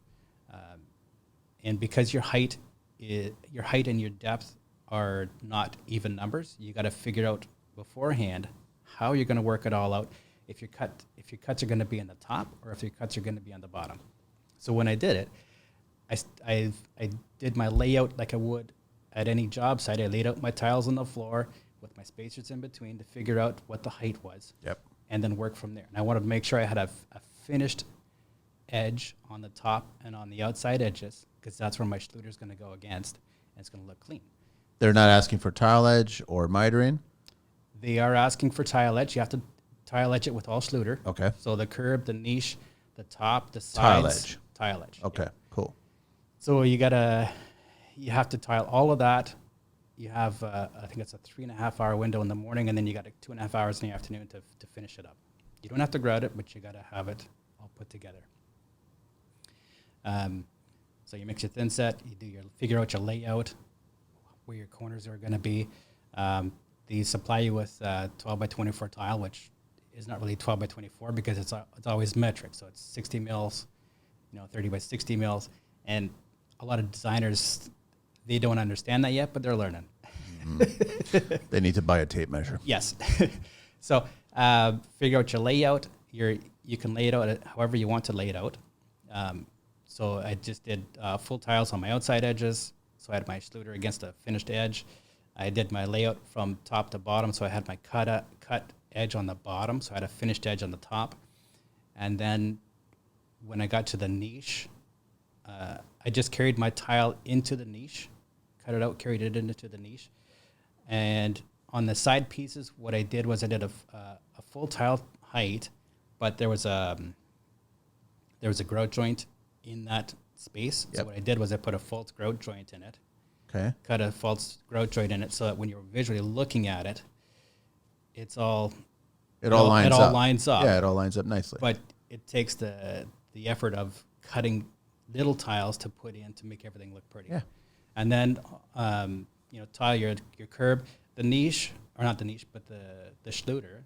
And because your height and your depth are not even numbers, you got to figure out beforehand how you're going to work it all out. If your cuts are going to be on the top, or if your cuts are going to be on the bottom. So when I did it, I did my layout like I would at any job site. I laid out my tiles on the floor with my spacers in between to figure out what the height was. Yep. And then work from there. And I wanted to make sure I had a finished edge on the top and on the outside edges, because that's where my Schluter is going to go against, and it's going to look clean. They're not asking for tile edge or mitering? They are asking for tile edge. You have to tile edge it with all Schluter. Okay. So the curb, the niche, the top, the sides. Tile edge. Okay, yeah. cool. So you have to tile all of that. You have, I think it's a 3.5 hour window in the morning, and then you got 2.5 hours in the afternoon to finish it up. You don't have to grout it, but you got to have it all put together. So you mix your thin set, figure out your layout, where your corners are going to be. They supply you with 12 by 24 tile, which is not really 12 by 24 because it's always metric. So it's 60 mils, 30 by 60 mils, and a lot of designers, they don't understand that yet, but they're learning. Mm-hmm. They need to buy a tape measure. Yes. So figure out your layout. You can lay it out however you want to lay it out. So I just did full tiles on my outside edges. So I had my Schluter against a finished edge. I did my layout from top to bottom. So I had my cut edge on the bottom. So I had a finished edge on the top. And then when I got to the niche, I just carried my tile into the niche, cut it out, carried it into the niche. And on the side pieces, what I did was I did a full tile height, but there was a grout joint in that space. Yep. So what I did was I put a false grout joint in it. Okay. Cut a false grout joint in it so that when you're visually looking at it, it all lines up. Yeah, it all lines up nicely. But it takes the effort of cutting little tiles to put in to make everything look pretty. Yeah. And then tile your curb, the niche, or not the niche, but the Schluter.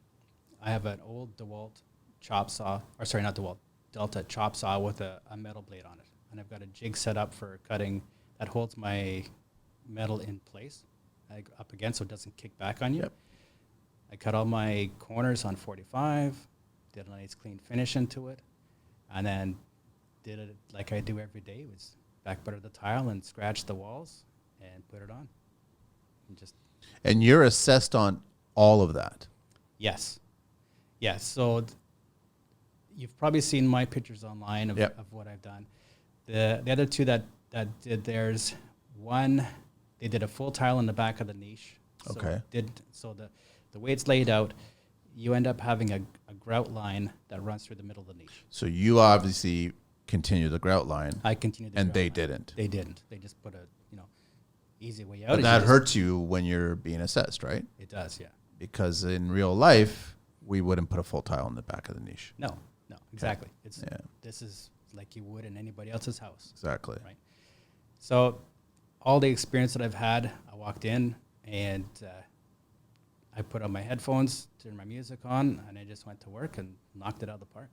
I have an old DeWalt chop saw, or sorry, not DeWalt, Delta chop saw with a metal blade on it. And I've got a jig set up for cutting that holds my metal in place up against so it doesn't kick back on you. Yep. I cut all my corners on 45, did a nice clean finish into it, and then did it like I do every day, was back butter the tile and scratch the walls and put it on. And you're assessed on all of that? Yes. Yes. So you've probably seen my pictures online of what I've done. The other two that did theirs, one, they did a full tile in the back of the niche. Okay. So the way it's laid out, you end up having a grout line that runs through the middle of the niche. So you obviously continue the grout line. I continued the and grout they line. didn't. They didn't. They just put a easy way out. But that hurts you when you're being assessed, right? It does, yeah. Because in real life, we wouldn't put a full tile in the back of the niche. No, exactly. This is like you would in anybody else's house. Exactly. Right. So all the experience that I've had, I walked in and I put on my headphones, turned my music on, and I just went to work and knocked it out of the park.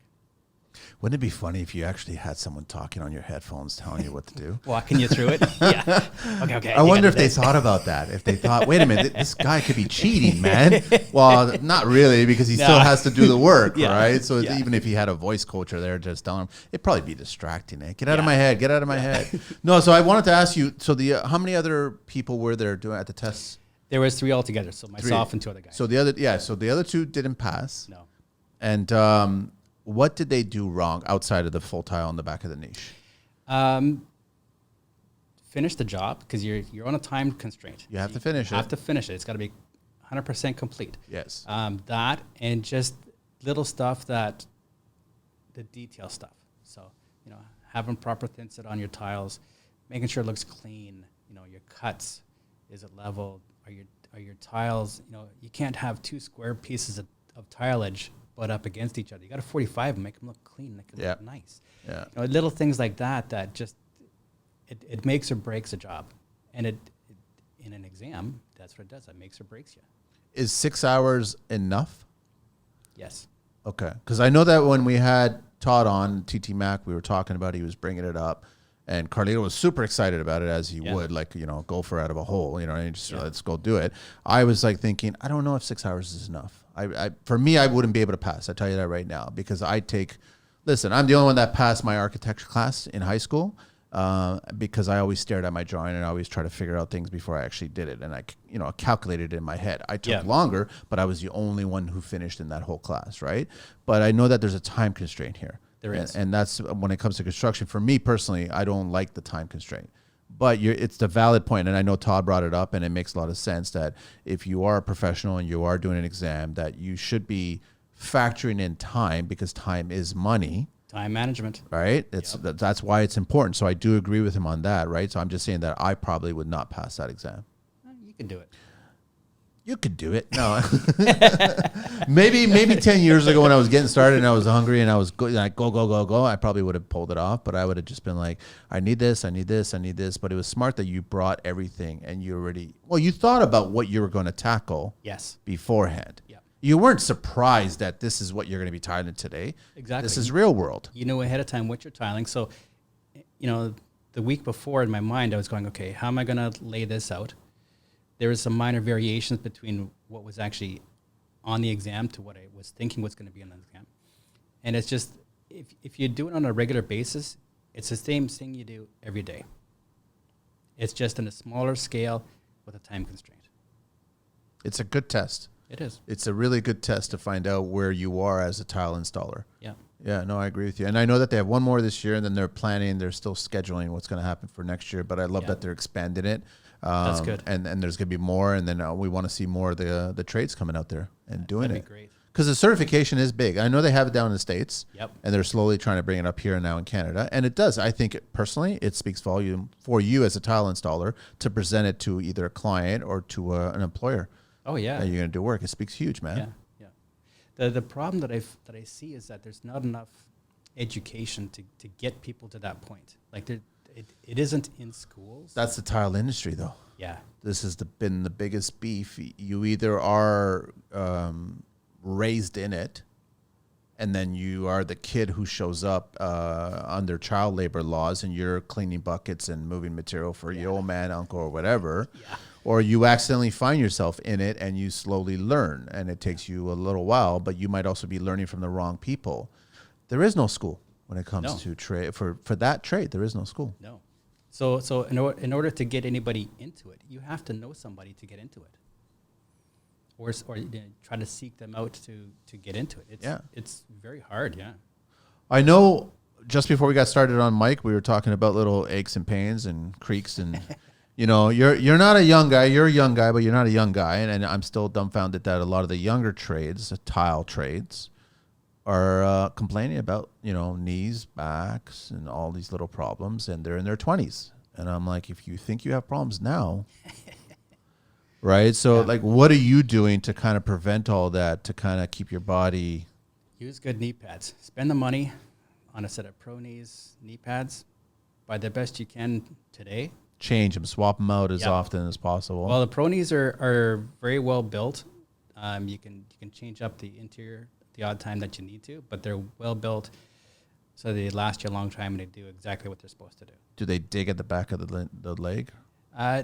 Wouldn't it be funny if you actually had someone talking on your headphones telling you what to do? Walking you through it? Yeah. Okay. I wonder if they thought about that. If they thought, wait a minute, this guy could be cheating, man. Well, not really, because he still has to do the work, right? So even if he had a voice coach or there just telling him, it'd probably be distracting. Get out of my head. Get out of my head. No, so I wanted to ask you, so how many other people were there doing at the tests? There was 3 altogether, so myself and 2 other guys. So the other 2 didn't pass. No. And what did they do wrong outside of the full tile in the back of the niche? Finish the job, because you're on a time constraint. You have to finish it. You have to finish it. It's got to be 100% complete. Yes. That and just little stuff the detail stuff. So, having proper thin set on your tiles, making sure it looks clean. Your cuts, is it level? Are your tiles? You can't have 2 square pieces of tileage butt up against each other. You got to 45 and make them look clean, make them look nice. Yeah. Little things like that just it makes or breaks a job, and it in an exam, that's what it does. It makes or breaks you. Is 6 hours enough? Yes. Okay, because I know that when we had Todd on TTMAC, we were talking about, he was bringing it up, and Carlito was super excited about it, as he would, like, gopher out of a hole, and just let's go do it. I was like thinking, I don't know if 6 hours is enough. For me, I wouldn't be able to pass. I tell you that right now, because I'm the only one that passed my architecture class in high school, because I always stared at my drawing and I always try to figure out things before I actually did it, and I calculated it in my head. I took longer, but I was the only one who finished in that whole class, right? But I know that there's a time constraint here. There is. And that's when it comes to construction. For me personally, I don't like the time constraint. But it's the valid point, and I know Todd brought it up, and it makes a lot of sense that if you are a professional and you are doing an exam, that you should be factoring in time, because time is money. Time management. Right? That's why it's important. So I do agree with him on that, right? So I'm just saying that I probably would not pass that exam. You can do it. You could do it. No. maybe 10 years ago when I was getting started and I was hungry and I was go, I probably would have pulled it off, but I would have just been like, I need this. But it was smart that you brought everything and you thought about what you were going to tackle beforehand. Yeah. You weren't surprised that this is what you're going to be tiling today. Exactly. This is real world. You know ahead of time what you're tiling. So, the week before in my mind, I was going, okay, how am I going to lay this out? There was some minor variations between what was actually on the exam to what I was thinking was going to be on the exam. And it's just, if you do it on a regular basis, it's the same thing you do every day. It's just on a smaller scale with a time constraint. It's a good test. It is. It's a really good test to find out where you are as a tile installer. Yeah. Yeah, no, I agree with you. And I know that they have one more this year, and then they're still scheduling what's going to happen for next year, but I love that they're expanding it. That's good. And there's going to be more, and then we want to see more of the trades coming out there and doing That'd it. be great. Because the certification is big. I know they have it down in the States, and they're slowly trying to bring it up here and now in Canada. And it does. I think, personally, it speaks volume for you as a tile installer to present it to either a client or to an employer. Oh, yeah. That you're going to do work. It speaks huge, man. Yeah. The problem that I see is that there's not enough education to get people to that point. Like, it isn't in schools. That's the tile industry, though. Yeah. This has been the biggest beef. You either are raised in it, and then you are the kid who shows up under child labor laws, and you're cleaning buckets and moving material for your old man, uncle, or whatever. Yeah. Or you accidentally find yourself in it, and you slowly learn, and it takes you a little while, but you might also be learning from the wrong people. There is no school when it comes to trade. For that trade, there is no school. No. So in order to get anybody into it, you have to know somebody to get into it, or try to seek them out to get into it. It's very hard. Yeah. I know just before we got started on mic, we were talking about little aches and pains and creaks and, you're not a young guy. You're a young guy, but you're not a young guy. And I'm still dumbfounded that a lot of the younger trades, the tile trades, are complaining about, knees, backs, and all these little problems, and they're in their 20s. And I'm like, if you think you have problems now, right? So, like, what are you doing to kind of prevent all that, to kind of keep your body? Use good knee pads. Spend the money on a set of pro knees knee pads. Buy the best you can today. Change them, swap them out as often as possible. Well, the pro knees are very well built. You can change up the interior the odd time that you need to, but they're well built, so they last you a long time and they do exactly what they're supposed to do. Do they dig at the back of the leg?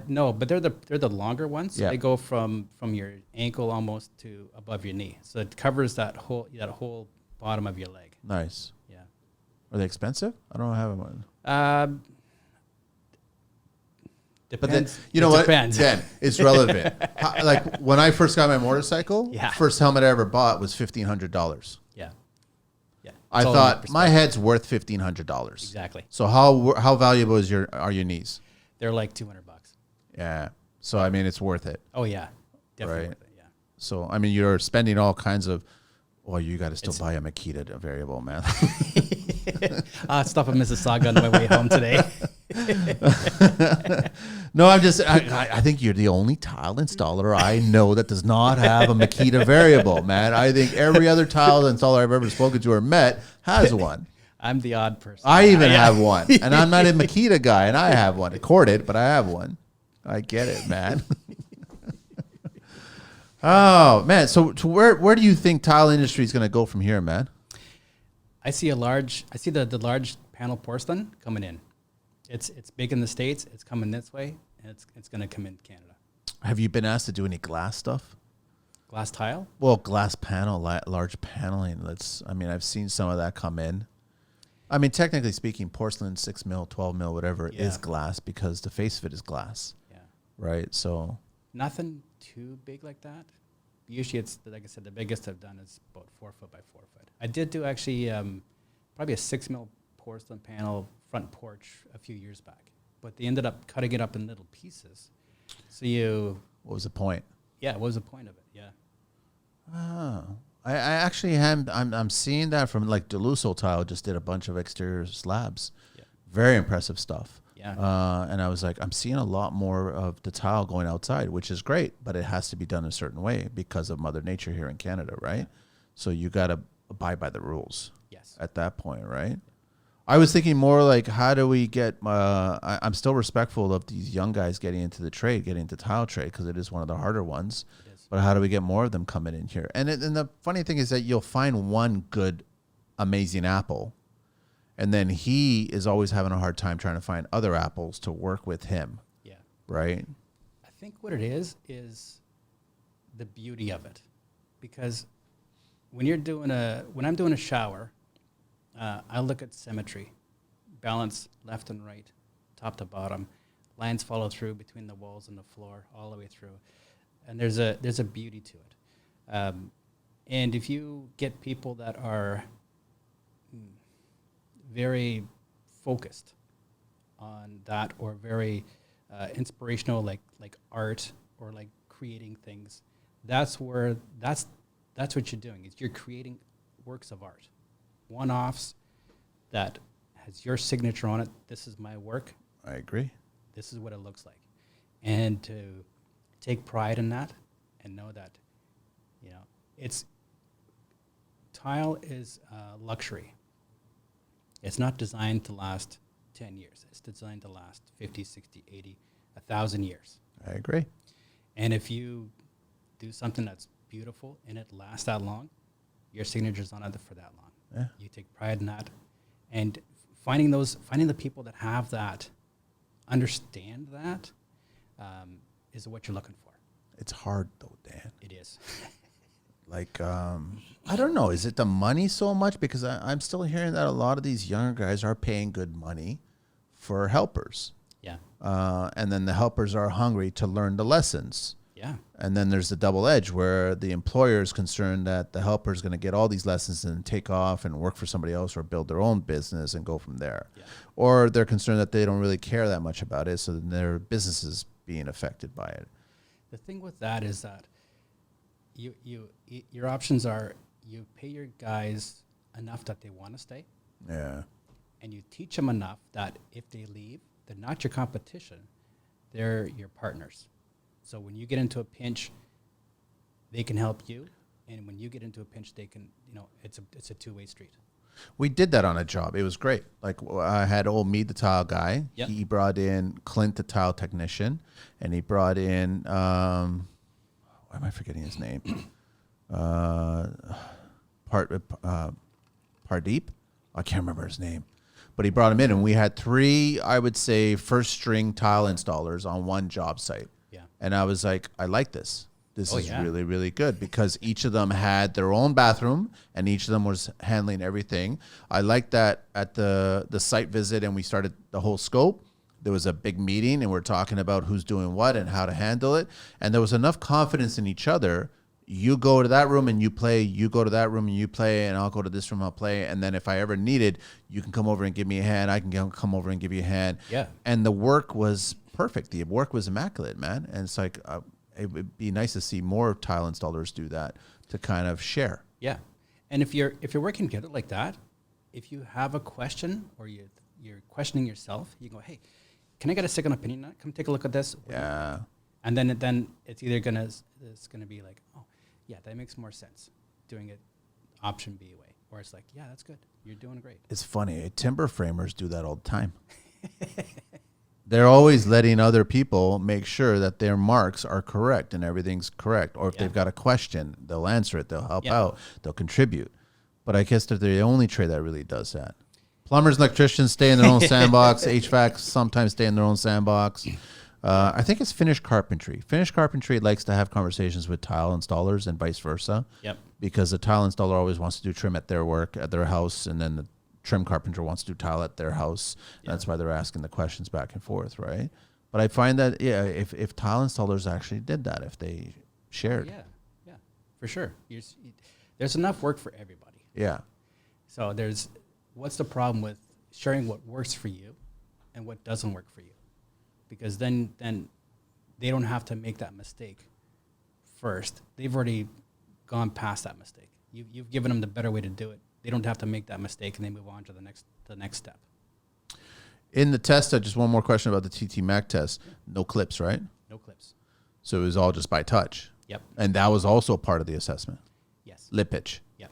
No, but they're the longer ones. Yeah. They go from your ankle almost to above your knee, so it covers that whole bottom of your leg. Nice. Yeah. Are they expensive? I don't have one. Depends. But then, you know what? Depends. Then it's relevant. Like when I first got my motorcycle, first helmet I ever bought was $1,500. Yeah. Yeah. I thought my head's worth $1,500. Exactly. So how valuable are your knees? They're like $200. Yeah. So I mean, it's worth it. Oh yeah, definitely Right. worth it. Yeah. So I mean, you're spending all kinds of. Well, you got to still buy a Makita variable, man. I'll stop at Mississauga on my way home today. No, I think you're the only tile installer I know that does not have a Makita variable, man. I think every other tile installer I've ever spoken to or met has one. I'm the odd person. I even have one, and I'm not a Makita guy, and I have one. Corded, but I have one. I get it, man. Oh, man. So where do you think tile industry is going to go from here, man? I see the large panel porcelain coming in. It's big in the States. It's coming this way, and it's going to come in Canada. Have you been asked to do any glass stuff? Glass tile? Well, glass panel, large paneling. I've seen some of that come in. I mean, technically speaking, porcelain 6 mil, 12 mil, whatever is glass because the face of it is glass. Yeah. Right. So nothing too big like that. Usually it's, like I said, the biggest I've done is about 4 foot by 4 foot. I did do actually probably a 6 mil porcelain panel front porch a few years back, but they ended up cutting it up in little pieces. So what was the point? Yeah, what was the point of it? Yeah. Oh, I actually I'm seeing that from like Deluso Tile just did a bunch of exterior slabs. Yeah. Very impressive stuff. Yeah. And I was like, I'm seeing a lot more of the tile going outside, which is great, but it has to be done a certain way because of Mother Nature here in Canada, right? Yeah. So you got to abide by the rules. Yes. At that point, right? I was thinking more like, how do we get? I'm still respectful of these young guys getting into the trade, getting into tile trade, because it is one of the harder ones. It is. But how do we get more of them coming in here? And the funny thing is that you'll find one good, amazing apple, and then he is always having a hard time trying to find other apples to work with him. Yeah. Right. I think what it is the beauty of it, because when I'm doing a shower. I look at symmetry, balance left and right, top to bottom, lines follow through between the walls and the floor all the way through, and there's a beauty to it. And if you get people that are very focused on that, or very inspirational, like art or like creating things, that's what you're doing. Is you're creating works of art. One-offs that has your signature on it. This is my work. I agree. This is what it looks like. And to take pride in that and know that, tile is luxury. It's not designed to last 10 years. It's designed to last 50, 60, 80, 1,000 years. I agree. And if you do something that's beautiful and it lasts that long, your signature's on it for that long. Yeah. You take pride in that, and finding the people that have that, understand that, is what you're looking for. It's hard though, Dan. It is. Like, I don't know. Is it the money so much? Because I'm still hearing that a lot of these younger guys are paying good money for helpers. Yeah. And then the helpers are hungry to learn the lessons. Yeah. Yeah. And then there's the double edge where the employer is concerned that the helper is going to get all these lessons and take off and work for somebody else or build their own business and go from there. Yeah. Or they're concerned that they don't really care that much about it, so then their business is being affected by it. The thing with that is that your options are you pay your guys enough that they want to stay, Yeah. and you teach them enough that if they leave, they're not your competition, they're your partners. So when you get into a pinch, they can help you, and when you get into a pinch, they can, it's a two-way street. We did that on a job. It was great. Like I had old Mead, the tile guy. Yep. He brought in Clint, the tile technician, and he brought in why am I forgetting his name? Pardeep. I can't remember his name, but he brought him in, and we had 3, I would say, first string tile installers on one job site. Yeah. And I was like, I like this. This is yeah. really, really good because each of them had their own bathroom and each of them was handling everything. I liked that at the site visit and we started the whole scope. There was a big meeting and we're talking about who's doing what and how to handle it. And there was enough confidence in each other. You go to that room and you play, you go to that room and you play, and I'll go to this room, I'll play. And then if I ever needed, you can come over and give me a hand. I can come over and give you a hand. Yeah. And the work was perfect. The work was immaculate, man. And it's like, it would be nice to see more tile installers do that to kind of share. Yeah. And if you're working together like that, if you have a question or you're questioning yourself, you go, hey, can I get a second opinion on it? Come take a look at this. Yeah. And then it's either gonna be like, oh, yeah, that makes more sense, doing it option B way, or it's like, yeah, that's good, you're doing great. It's funny. Timber framers do that all the time. They're always letting other people make sure that their marks are correct and everything's correct. Or if they've got a question, they'll answer it. They'll help out. They'll contribute. But I guess they're the only trade that really does that. Plumbers and electricians stay in their own sandbox. HVAC sometimes stay in their own sandbox. I think it's finished carpentry. Finished carpentry likes to have conversations with tile installers and vice versa. Yep. Because the tile installer always wants to do trim at their work, at their house, and then the trim carpenter wants to do tile at their house. Yeah. That's why they're asking the questions back and forth, right? But I find that, yeah, if tile installers actually did that, if they shared. Yeah, for sure. There's enough work for everybody. Yeah. So what's the problem with sharing what works for you and what doesn't work for you? Because then they don't have to make that mistake first. They've already gone past that mistake. You've given them the better way to do it. They don't have to make that mistake and they move on to the next step. In the test, just one more question about the TTMAC test. No clips, right? No clips. So it was all just by touch. Yep. And that was also part of the assessment. Yes. Lip pitch. Yep.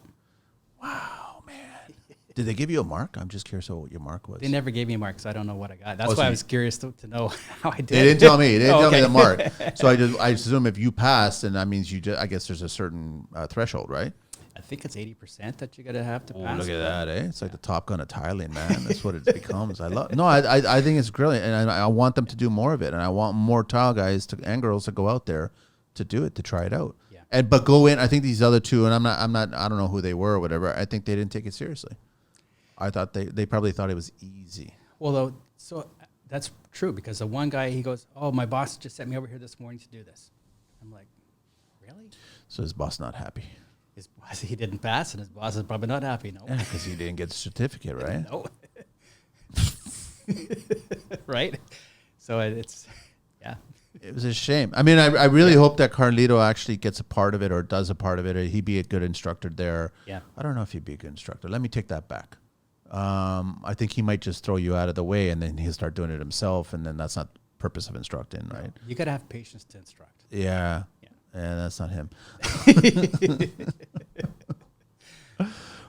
Wow, man. Did they give you a mark? I'm just curious what your mark was. They never gave me a mark, so I don't know what I got. That's why I was curious to know how I did. They didn't tell me. They didn't tell me the mark. Okay. So I assume if you passed, then that means I guess there's a certain threshold, right? I think it's 80% that you gotta have to pass. Look at that, eh? It's like the Top Gun of tiling, man. That's what it becomes. I think it's brilliant, and I want them to do more of it, and I want more tile guys and girls to go out there to do it, to try it out. Yeah. But go in. I think these other two, and I don't know who they were or whatever. I think they didn't take it seriously. I thought they probably thought it was easy. Well, so that's true because the one guy, he goes, "Oh, my boss just sent me over here this morning to do this." I'm like, "Really?" So his boss not happy. His boss, he didn't pass, and his boss is probably not happy. No, because he didn't get the certificate, right? No. Right. So it's It was a shame. I mean, I really hope that Carlito actually gets a part of it or does a part of it, or he'd be a good instructor there. Yeah. I don't know if he'd be a good instructor. Let me take that back. I think he might just throw you out of the way, and then he'll start doing it himself, and then that's not the purpose of instructing, right? You got to have patience to instruct. Yeah. Yeah, that's not him.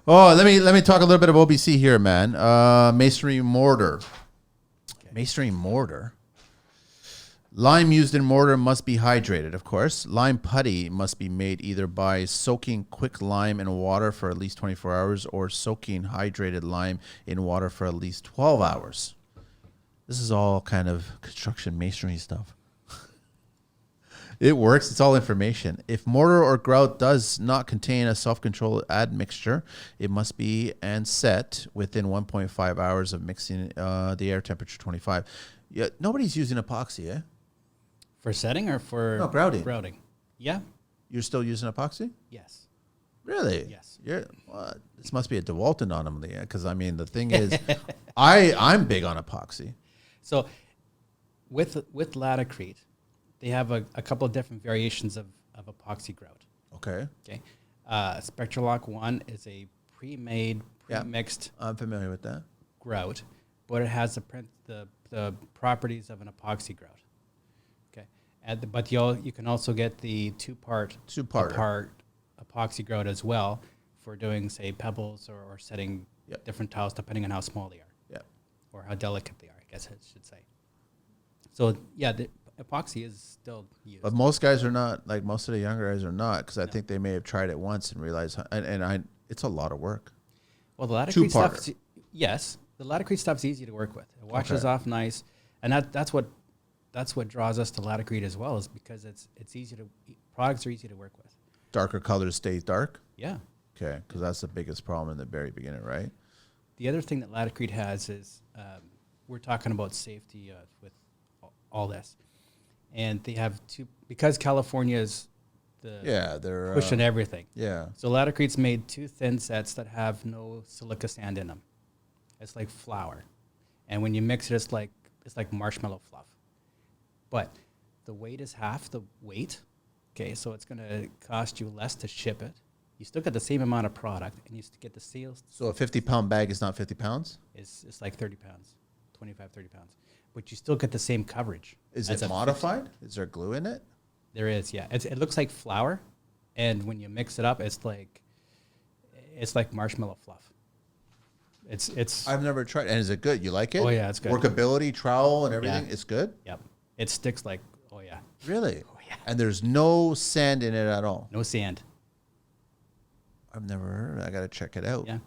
Oh, let me talk a little bit of OBC here, man. Masonry mortar. Okay. Masonry mortar. Lime used in mortar must be hydrated, of course. Lime putty must be made either by soaking quick lime in water for at least 24 hours or soaking hydrated lime in water for at least 12 hours. This is all kind of construction masonry stuff. It works. It's all information. If mortar or grout does not contain a self-controlled admixture, it must be and set within 1.5 hours of mixing the air temperature 25. Yeah, nobody's using epoxy, eh? For setting or for No, grouting. Grouting. Yeah. You're still using epoxy? Yes. Really? Yes. Well, this must be a DeWalt anomaly, because I mean the thing is, I'm big on epoxy. So with Latacrete, they have a couple of different variations of epoxy grout. Okay. Okay. Spectralock 1 is a pre-made, pre-mixed I'm familiar with that. grout, but it has the properties of an epoxy grout. Okay. But you can also get the two-part epoxy grout as well for doing, say, pebbles or setting different tiles depending on how small they are. Yeah. Or how delicate they are, I guess I should say. So, yeah, the epoxy is still used. But most guys are not, like most of the younger guys are not, because I think they may have tried it once and realized, it's a lot lot of work. Well, the Latacrete stuff, yes, the Latacrete stuff's easy to work with. It washes off nice, and that's what draws us to Latacrete as well, is because it's easy to products are easy to work with. Darker colors stay dark? Yeah. Okay, because that's the biggest problem in the very beginning, right? The other thing that Latacrete has is we're talking about safety with all this, and they have because California is they're pushing everything. Yeah. So Latacrete's made 2 thin sets that have no silica sand in them. It's like flour, and when you mix it, it's like marshmallow fluff. But the weight is half the weight. Okay, so it's going to cost you less to ship it. You still get the same amount of product, and you get the sales. So a 50-pound bag is not 50 pounds? It's like 30 pounds, 25, 30 pounds. But you still get the same coverage. Is it modified? Is there glue in it? There is, yeah. It looks like flour, and when you mix it up, it's like marshmallow fluff. It's. I've never tried. And is it good? You like it? Oh yeah, it's good. Workability, trowel, and everything. Yeah. It's good. Yep. It sticks like. Oh yeah. Really? Oh yeah. And there's no sand in it at all. No sand. I've never heard of it. I got to check it out. Yeah.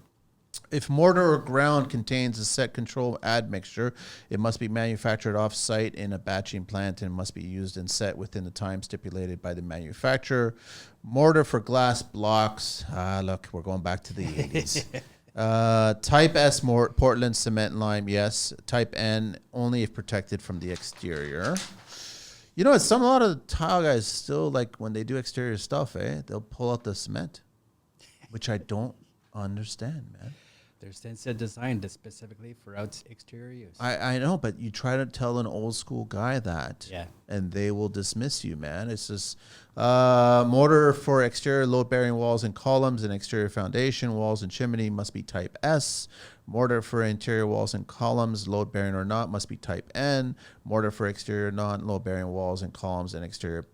If mortar or ground contains a set control admixture, it must be manufactured off-site in a batching plant and must be used and set within the time stipulated by the manufacturer. Mortar for glass blocks. Look, we're going back to the 80s. Type S Portland cement lime, yes. Type N only if protected from the exterior. You know, a lot of the tile guys still, like when they do exterior stuff, they'll pull out the cement, which I don't understand, man. There's thin designed specifically for exterior use. I know, but you try to tell an old school guy that, and they will dismiss you, man. It's just mortar for exterior load-bearing walls and columns and exterior foundation walls and chimney must be type S. Mortar for interior walls and columns, load-bearing or not, must be type N. Mortar for exterior non-load-bearing walls and columns and exterior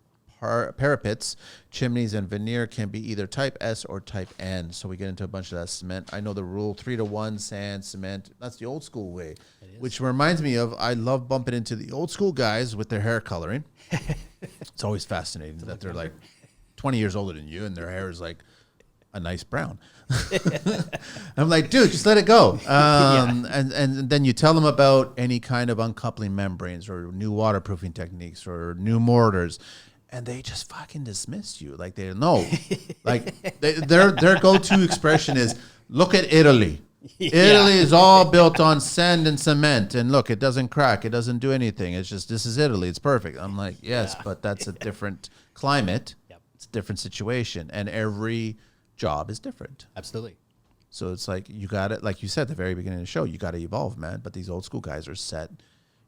parapets, chimneys, and veneer can be either type S or type N. So we get into a bunch of that cement. I know the rule 3-to-1 sand, cement. That's the old school way, which reminds me of I love bumping into the old school guys with their hair coloring. It's always fascinating that they're like 20 years older than you and their hair is like a nice brown. I'm like, dude, just let it go. And then you tell them about any kind of uncoupling membranes or new waterproofing techniques or new mortars. And they just fucking dismiss you. Like, they know. Like, their go-to expression is, look at Italy. Italy is all built on sand and cement. And look, it doesn't crack. It doesn't do anything. It's just, this is Italy. It's perfect. I'm like, yes, but that's a different climate. Yep. It's a different situation. And every job is different. Absolutely. So it's like, you got it. Like you said at the very beginning of the show, you got to evolve, man. But these old school guys are set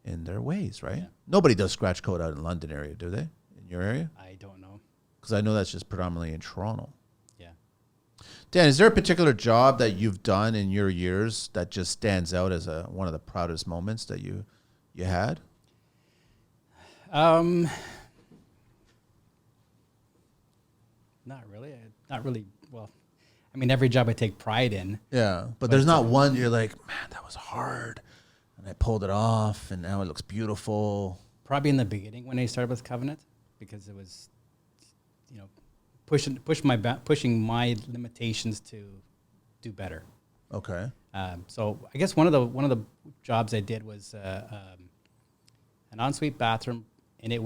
in their ways, right? Yeah. Nobody does scratch coat out in London area, do they? Your area? I don't know. Because I know that's just predominantly in Toronto. Yeah. Dan, is there a particular job that you've done in your years that just stands out as one of the proudest moments that you had? Not really. Not really. Well, I mean, every job I take pride in. Yeah, but there's not one you're like, man, that was hard, and I pulled it off, and now it looks beautiful. Probably in the beginning when I started with Covenant, because it was, pushing my limitations to do better. Okay. So I guess one of the jobs I did was an ensuite bathroom, and it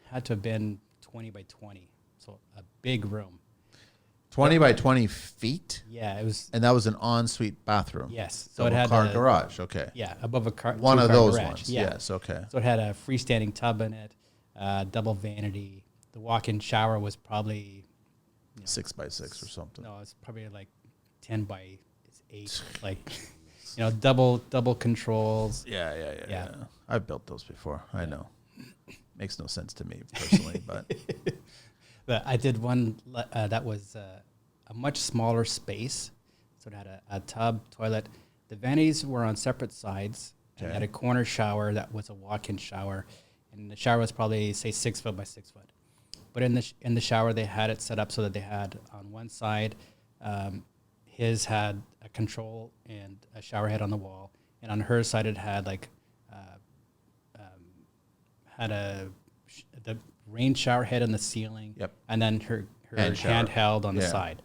had to have been 20 by 20, so a big room. 20 by 20 feet? Yeah, it was. And that was an ensuite bathroom? Yes. So it had a garage, okay. Yeah, above a car. One of those garage. ones, yeah. Yes, okay. So it had a freestanding tub in it. double vanity. The walk-in shower was probably 6x6 or something. No, it's probably like 10x8. Like, double controls. Yeah. I've built those before. I know. Makes no sense to me personally, but I did one that was a much smaller space. So it had a tub, toilet. The vanities were on separate sides. Okay. And had a corner shower that was a walk-in shower. And the shower was probably, say, 6 foot by 6 foot. But in the shower, they had it set up so that they had on one side, his had a control and a shower head on the wall. And on her side, it had the rain shower head on the ceiling. Yep. And then her handheld on the side.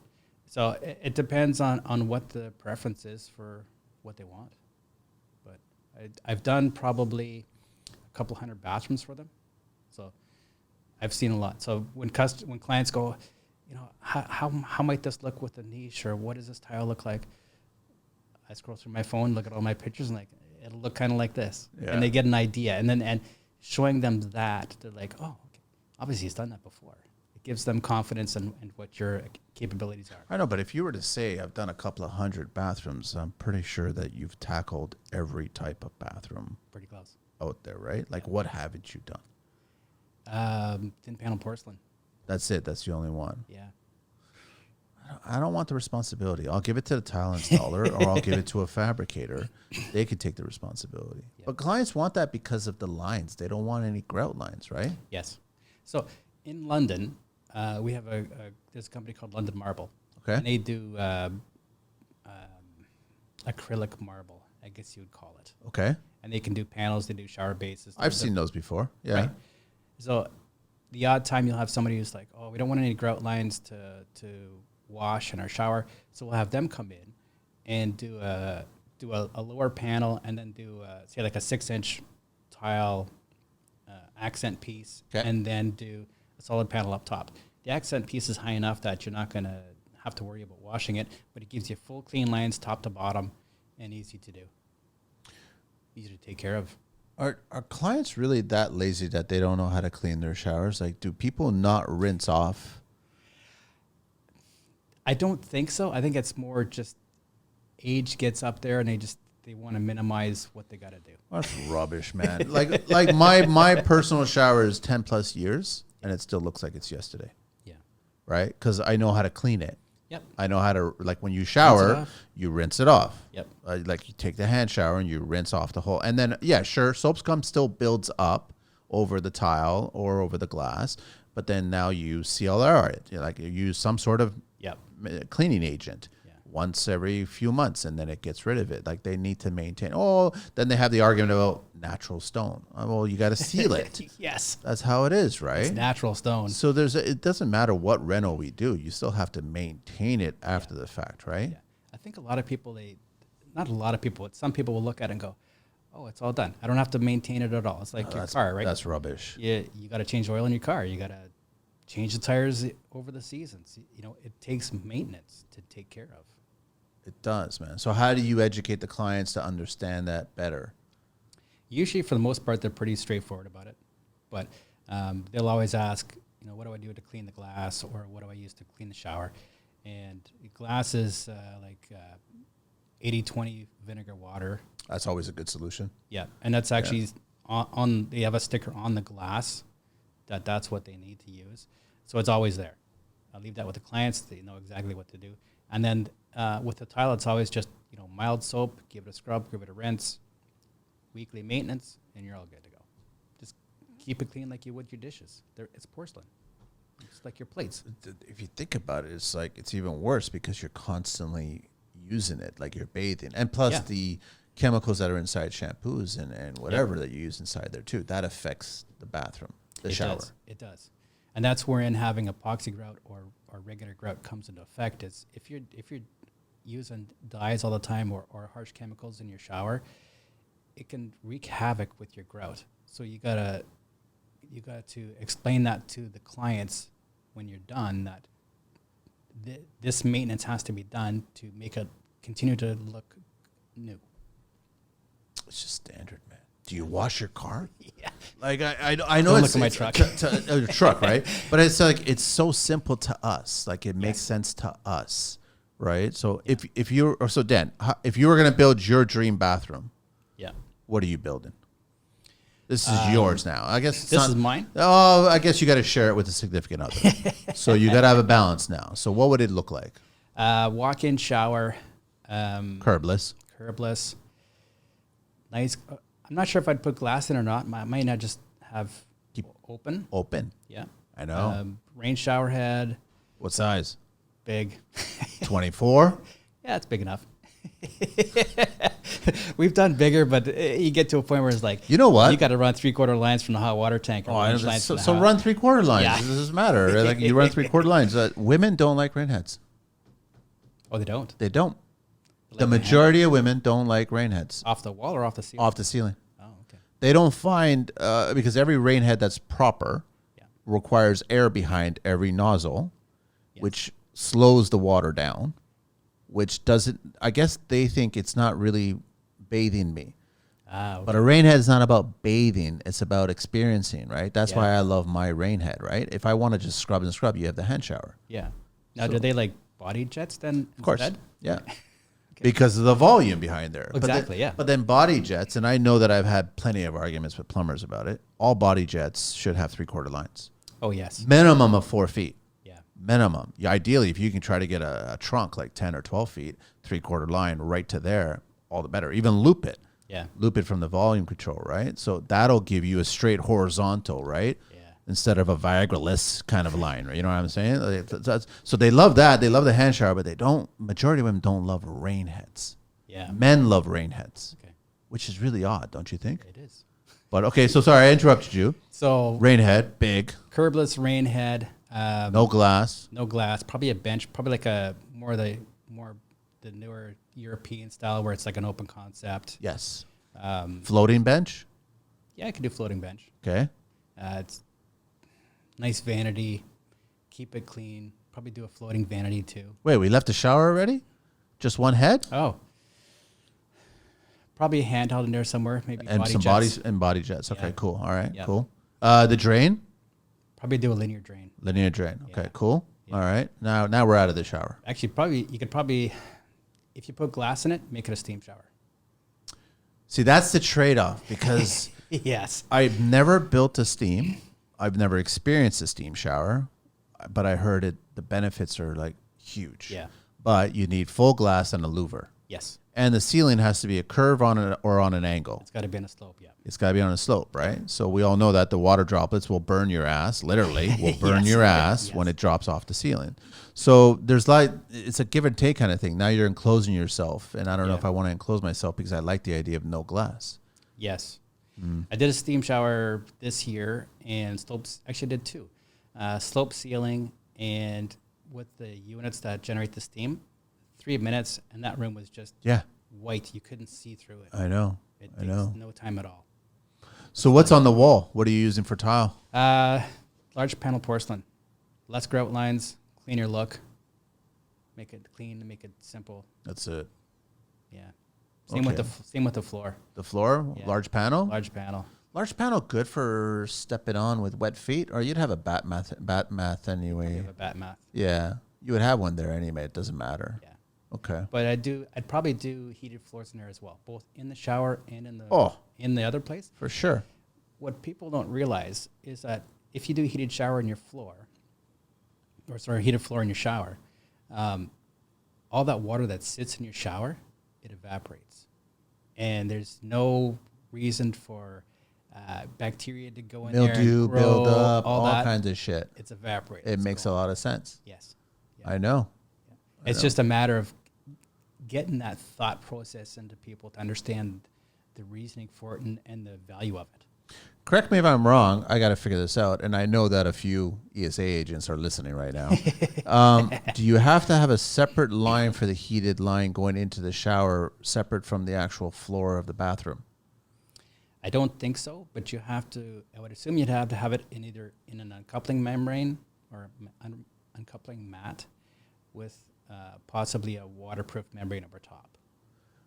So it depends on what the preference is for what they want. But I've done probably a couple hundred bathrooms for them. So I've seen a lot. So when clients go, how might this look with a niche, or what does this tile look like? I scroll through my phone, look at all my pictures, and it'll look kind of like this, and they get an idea. And showing them that, they're like, oh, okay. Obviously he's done that before. It gives them confidence in what your capabilities are. I know, but if you were to say I've done a couple of hundred bathrooms, I'm pretty sure that you've tackled every type of bathroom. Pretty close. Out there, right? Like, what haven't you done? Thin panel porcelain. That's it. That's the only one. Yeah. I don't want the responsibility. I'll give it to the tile installer or I'll give it to a fabricator. They could take the responsibility. Yep. But clients want that because of the lines. They don't want any grout lines, right? Yes. So in London, we have there's a company called London Marble. Okay. And they do acrylic marble, I guess you would call it. Okay. And they can do panels. They do shower bases. I've seen those before. Yeah. Right? So the odd time you'll have somebody who's like, oh, we don't want any grout lines to wash in our shower. So we'll have them come in and do a lower panel and then do, say, like a 6-inch tile accent piece, and then do a solid panel up top. The accent piece is high enough that you're not going to have to worry about washing it, but it gives you full clean lines top to bottom and easy to do. Easy to take care of. Are clients really that lazy that they don't know how to clean their showers? Like, do people not rinse off? I don't think so. I think it's more just age gets up there and they want to minimize what they got to do. That's rubbish, man. like my personal shower is 10 plus years and it still looks like it's yesterday. Yeah. Right? Because I know how to clean it. Yep. I know how to, like, when you shower, you rinse it off. Yep. Like, you take the hand shower and you rinse off the whole. And then, yeah, sure, soap scum still builds up over the tile or over the glass. But then now you CLR it. You use some sort of cleaning agent once every few months, and then it gets rid of it. Like, they need to maintain. Oh, then they have the argument about natural stone. Well, you got to seal it. Yes. That's how it is, right? It's natural stone. So it doesn't matter what reno we do. You still have to maintain it after the fact, right? Yeah. I think a lot of people, not a lot of people, but some people will look at it and go, oh, it's all done. I don't have to maintain it at all. It's like your car, right? That's rubbish. You got to change oil in your car. You got to change the tires over the seasons. It takes maintenance to take care of. It does, man. So how do you educate the clients to understand that better? Usually, for the most part, they're pretty straightforward about it. But they'll always ask, what do I do to clean the glass, or what do I use to clean the shower? And glass is 80-20 vinegar water. That's always a good solution. Yeah, and that's actually on. They have a sticker on the glass that's what they need to use. So it's always there. I'll leave that with the clients. They know exactly what to do. And then with the tile, it's always just, mild soap, give it a scrub, give it a rinse, weekly maintenance, and you're all good to go. Just keep it clean like you would your dishes. It's porcelain. It's like your plates. If you think about it, it's even worse because you're constantly using it, like you're bathing. And plus the chemicals that are inside shampoos and whatever that you use inside there too, that affects the bathroom, the shower. It does. And that's wherein having epoxy grout or regular grout comes into effect. Is if you're using dyes all the time or harsh chemicals in your shower, it can wreak havoc with your grout. So you gotta to explain that to the clients when you're done, that this maintenance has to be done to make it continue to look new. It's just standard, man. Do you wash your car? Yeah. Like I know Don't it's look at my it's truck. a truck, right? But it's like it's so simple to us. Like it makes sense to us, right? So if you're so Dan, if you were gonna build your dream bathroom, Yeah. what are you building? This is yours now. I guess it's This not, is mine? Oh, I guess you got to share it with a significant other. So you got to have a balance now. So what would it look like? Walk-in shower. Curbless. Curbless. Nice. I'm not sure if I'd put glass in or not. I might not just have open. Open. Yeah. I know. Rain shower head. What size? Big. 24? Yeah, it's big enough. We've done bigger, but you get to a point where it's like, you know what? You got to run 3/4 lines from the hot water tank. Oh, I know. So run 3/4 lines. Yeah. It doesn't matter. Like you run 3/4 lines. Women don't like rain heads. Oh, they don't? They don't. They The like majority of women don't like rain heads. Off the wall or off the ceiling? Off the ceiling. Oh, okay. They don't find, because every rain head that's proper requires air behind every nozzle, which slows the water down, which doesn't, I guess they think it's not really bathing me. Ah, okay. But a rain head is not about bathing. It's about experiencing, right? That's why I love my rain head, right? If I want to just scrub and scrub, you have the hand shower. Yeah. Now, do they like body jets then? Of course. Instead? Yeah. Because of the volume behind there. Exactly, But then body jets, and I know that I've had plenty of arguments with plumbers about it. All body jets should have 3/4 lines. Oh, yes. Minimum of 4 feet. Yeah. Minimum. Yeah, ideally, if you can try to get a trunk like 10 or 12 feet, 3/4 line right to there, all the better. Even loop it. Yeah. Loop it from the volume control, right? So that'll give you a straight horizontal, right? Yeah. Instead of a Viagra-less kind of line, right? You know what I'm saying? So they love that. They love the hand shower, but they don't, majority of women don't love rain heads. Yeah. Men love rain heads, Okay. which is really odd, don't you think? It is. But okay, so sorry, I interrupted you. So Rain head, big, curbless rain head. no glass. No glass. Probably a bench. Probably like the newer European style where it's like an open concept. Yes. Floating bench. Yeah, I could do floating bench. Okay. It's nice vanity. Keep it clean. Probably do a floating vanity too. Wait, we left the shower already? Just one head? Oh. Probably a handheld in there somewhere. Maybe And body some jets. body jets. Okay, Yeah. cool. All right, Yeah. cool. The drain? Probably do a linear drain. Linear drain. Okay, Yeah. cool. All right. Now we're out of the shower. Actually, you could probably, if you put glass in it, make it a steam shower. See, that's the trade-off because Yes. I've never built a steam. I've never experienced a steam shower, but I heard the benefits are like huge. Yeah. But you need full glass and a louver. Yes. And the ceiling has to be a curve on it or on an angle. It's got to be on a slope. Yeah. It's got to be on a slope, right? So we all know that the water droplets will burn your ass, literally, will burn Yes. your ass Yes. when it drops off the ceiling. So there's it's a give and take kind of thing. Now you're enclosing yourself, and I don't know Yeah. if I want to enclose myself because I like the idea of no glass. Yes. I did a steam shower this year and slopes. Actually, I did two. Slope ceiling and with the units that generate the steam, 3 minutes, and that room was just Yeah, white. You couldn't see through it. I know. It I takes know. no time at all. So what's on the wall? What are you using for tile? Large panel porcelain. Less grout lines, cleaner look. Make it clean, make it simple. That's it. Yeah. Same with Okay. same with the floor. The floor, Yeah. large panel. Large panel. Large panel, good for stepping on with wet feet, or you'd have a bat math We anyway. have a bat mat. Yeah, you would have one there anyway. It doesn't matter. Yeah. Okay. But I'd probably do heated floors in there as well, both in the shower and Oh. in the other place. For sure. What people don't realize is that if you do a heated shower in your floor, heated floor in your shower, all that water that sits in your shower, it evaporates. And there's no reason for bacteria to go in there Mildew, and grow, build up, all that. kinds of shit. It's evaporating. It It's makes a gone. lot of sense. Yes. Yeah. I know. It's just a matter of getting that thought process into people to understand the reasoning for it and the value of it. Correct me if I'm wrong. I got to figure this out, and I know that a few ESA agents are listening right now. Do you have to have a separate line for the heated line going into the shower, separate from the actual floor of the bathroom? I don't think so, but you have to. I would assume you'd have to have it in either in an uncoupling membrane or uncoupling mat with possibly a waterproof membrane over top.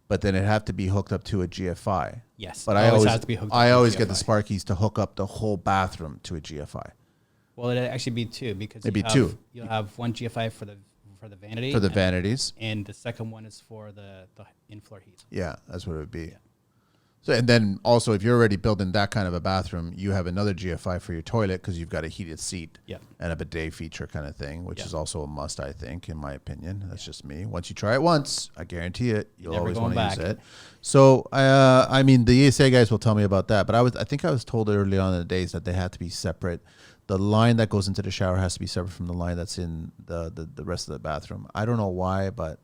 but then it have to be hooked up to a GFI. Yes. But I always has to be hooked up I to a always get the GFI. Sparkies to hook up the whole bathroom to a GFI. Well, it'd actually be two because It'd be two. You'll have one GFI for the vanity. For the vanities. And the second one is for the in-floor heat. Yeah, that's what it would be. Yeah. So, and then also, if you're already building that kind of a bathroom, you have another GFI for your toilet because you've got a heated seat Yeah. and a bidet feature kind of thing, which Yeah. is also a must, I think, in my opinion. That's just me. Once you try it once, I guarantee it, you'll never always going want to use back. it. So, I mean, the ESA guys will tell me about that, but I think I was told early on in the days that they had to be separate. The line that goes into the shower has to be separate from the line that's in the rest of the bathroom. I don't know why, but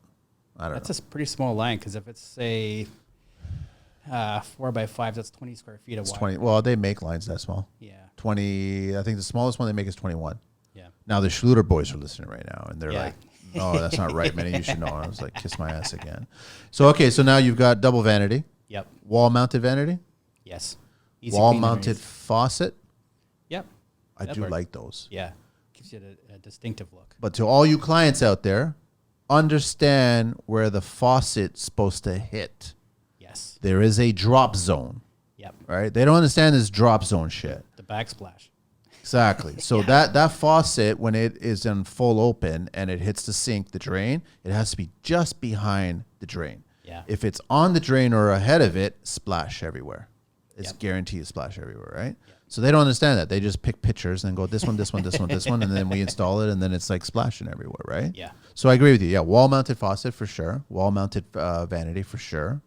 I don't know. That's a pretty small line because if it's, say, 4x5, that's 20 square feet of It's wire. 20. Well, they make lines that small. Yeah. 20. I think the smallest one they make is 21. Yeah. Now the Schluter boys are listening right now, and they're Yeah. like, "No, that's not right, Manny. You should know." And I was like, "Kiss my ass again." So okay, so now you've got double vanity, Yep. wall-mounted vanity, Yes. Easy clean wall-mounted underneath. faucet. Yep. I That do works. like those. Yeah. Gives you a distinctive look. But to all you clients out there, understand where the faucet's supposed to hit. Yes. There is a drop zone, Yep. right? They don't understand this drop zone shit. The backsplash. Exactly. So that faucet, when it is in full open and it hits the sink, the drain, it has to be just behind the drain. Yeah. If it's on the drain or ahead of it, splash everywhere. It's Yep. guaranteed to splash everywhere, right? Yep. So they don't understand that. They just pick pictures and go, this one, this one, this one, this one, and then we install it, and then it's like splashing everywhere, right? Yeah. So I agree with you. Yeah, wall-mounted faucet for sure. Wall-mounted vanity for sure.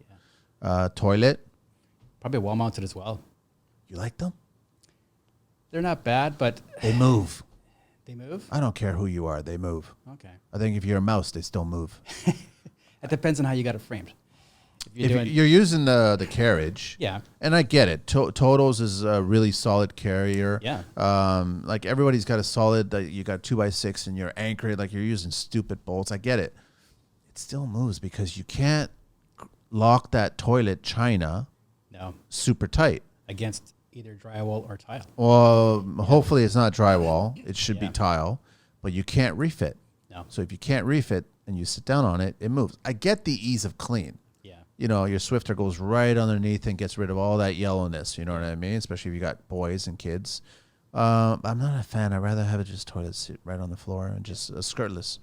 Yeah. Toilet. Probably wall mounted as well. You like them? They're not bad, but They move. they move. I don't care who you are. They move. Okay. I think if you're a mouse, they still move. It depends on how you got it framed. If you're using the carriage, Yeah. and I get it. Toto's is a really solid carrier. Yeah. Like everybody's got a solid. You got 2x6, and you're anchored. Like you're using stupid bolts. I get it. It still moves because you can't lock that toilet china No. super tight. Against either drywall or tile. Well, hopefully it's not drywall. It should be Yeah. tile, but you can't refit. No. So if you can't refit and you sit down on it, it moves. I get the ease of clean. Yeah. You know, your Swifter goes right underneath and gets rid of all that yellowness. You know what I mean? Especially if you got boys and kids. I'm not a fan. I'd rather have it just toilet sit right on the floor and just skirtless.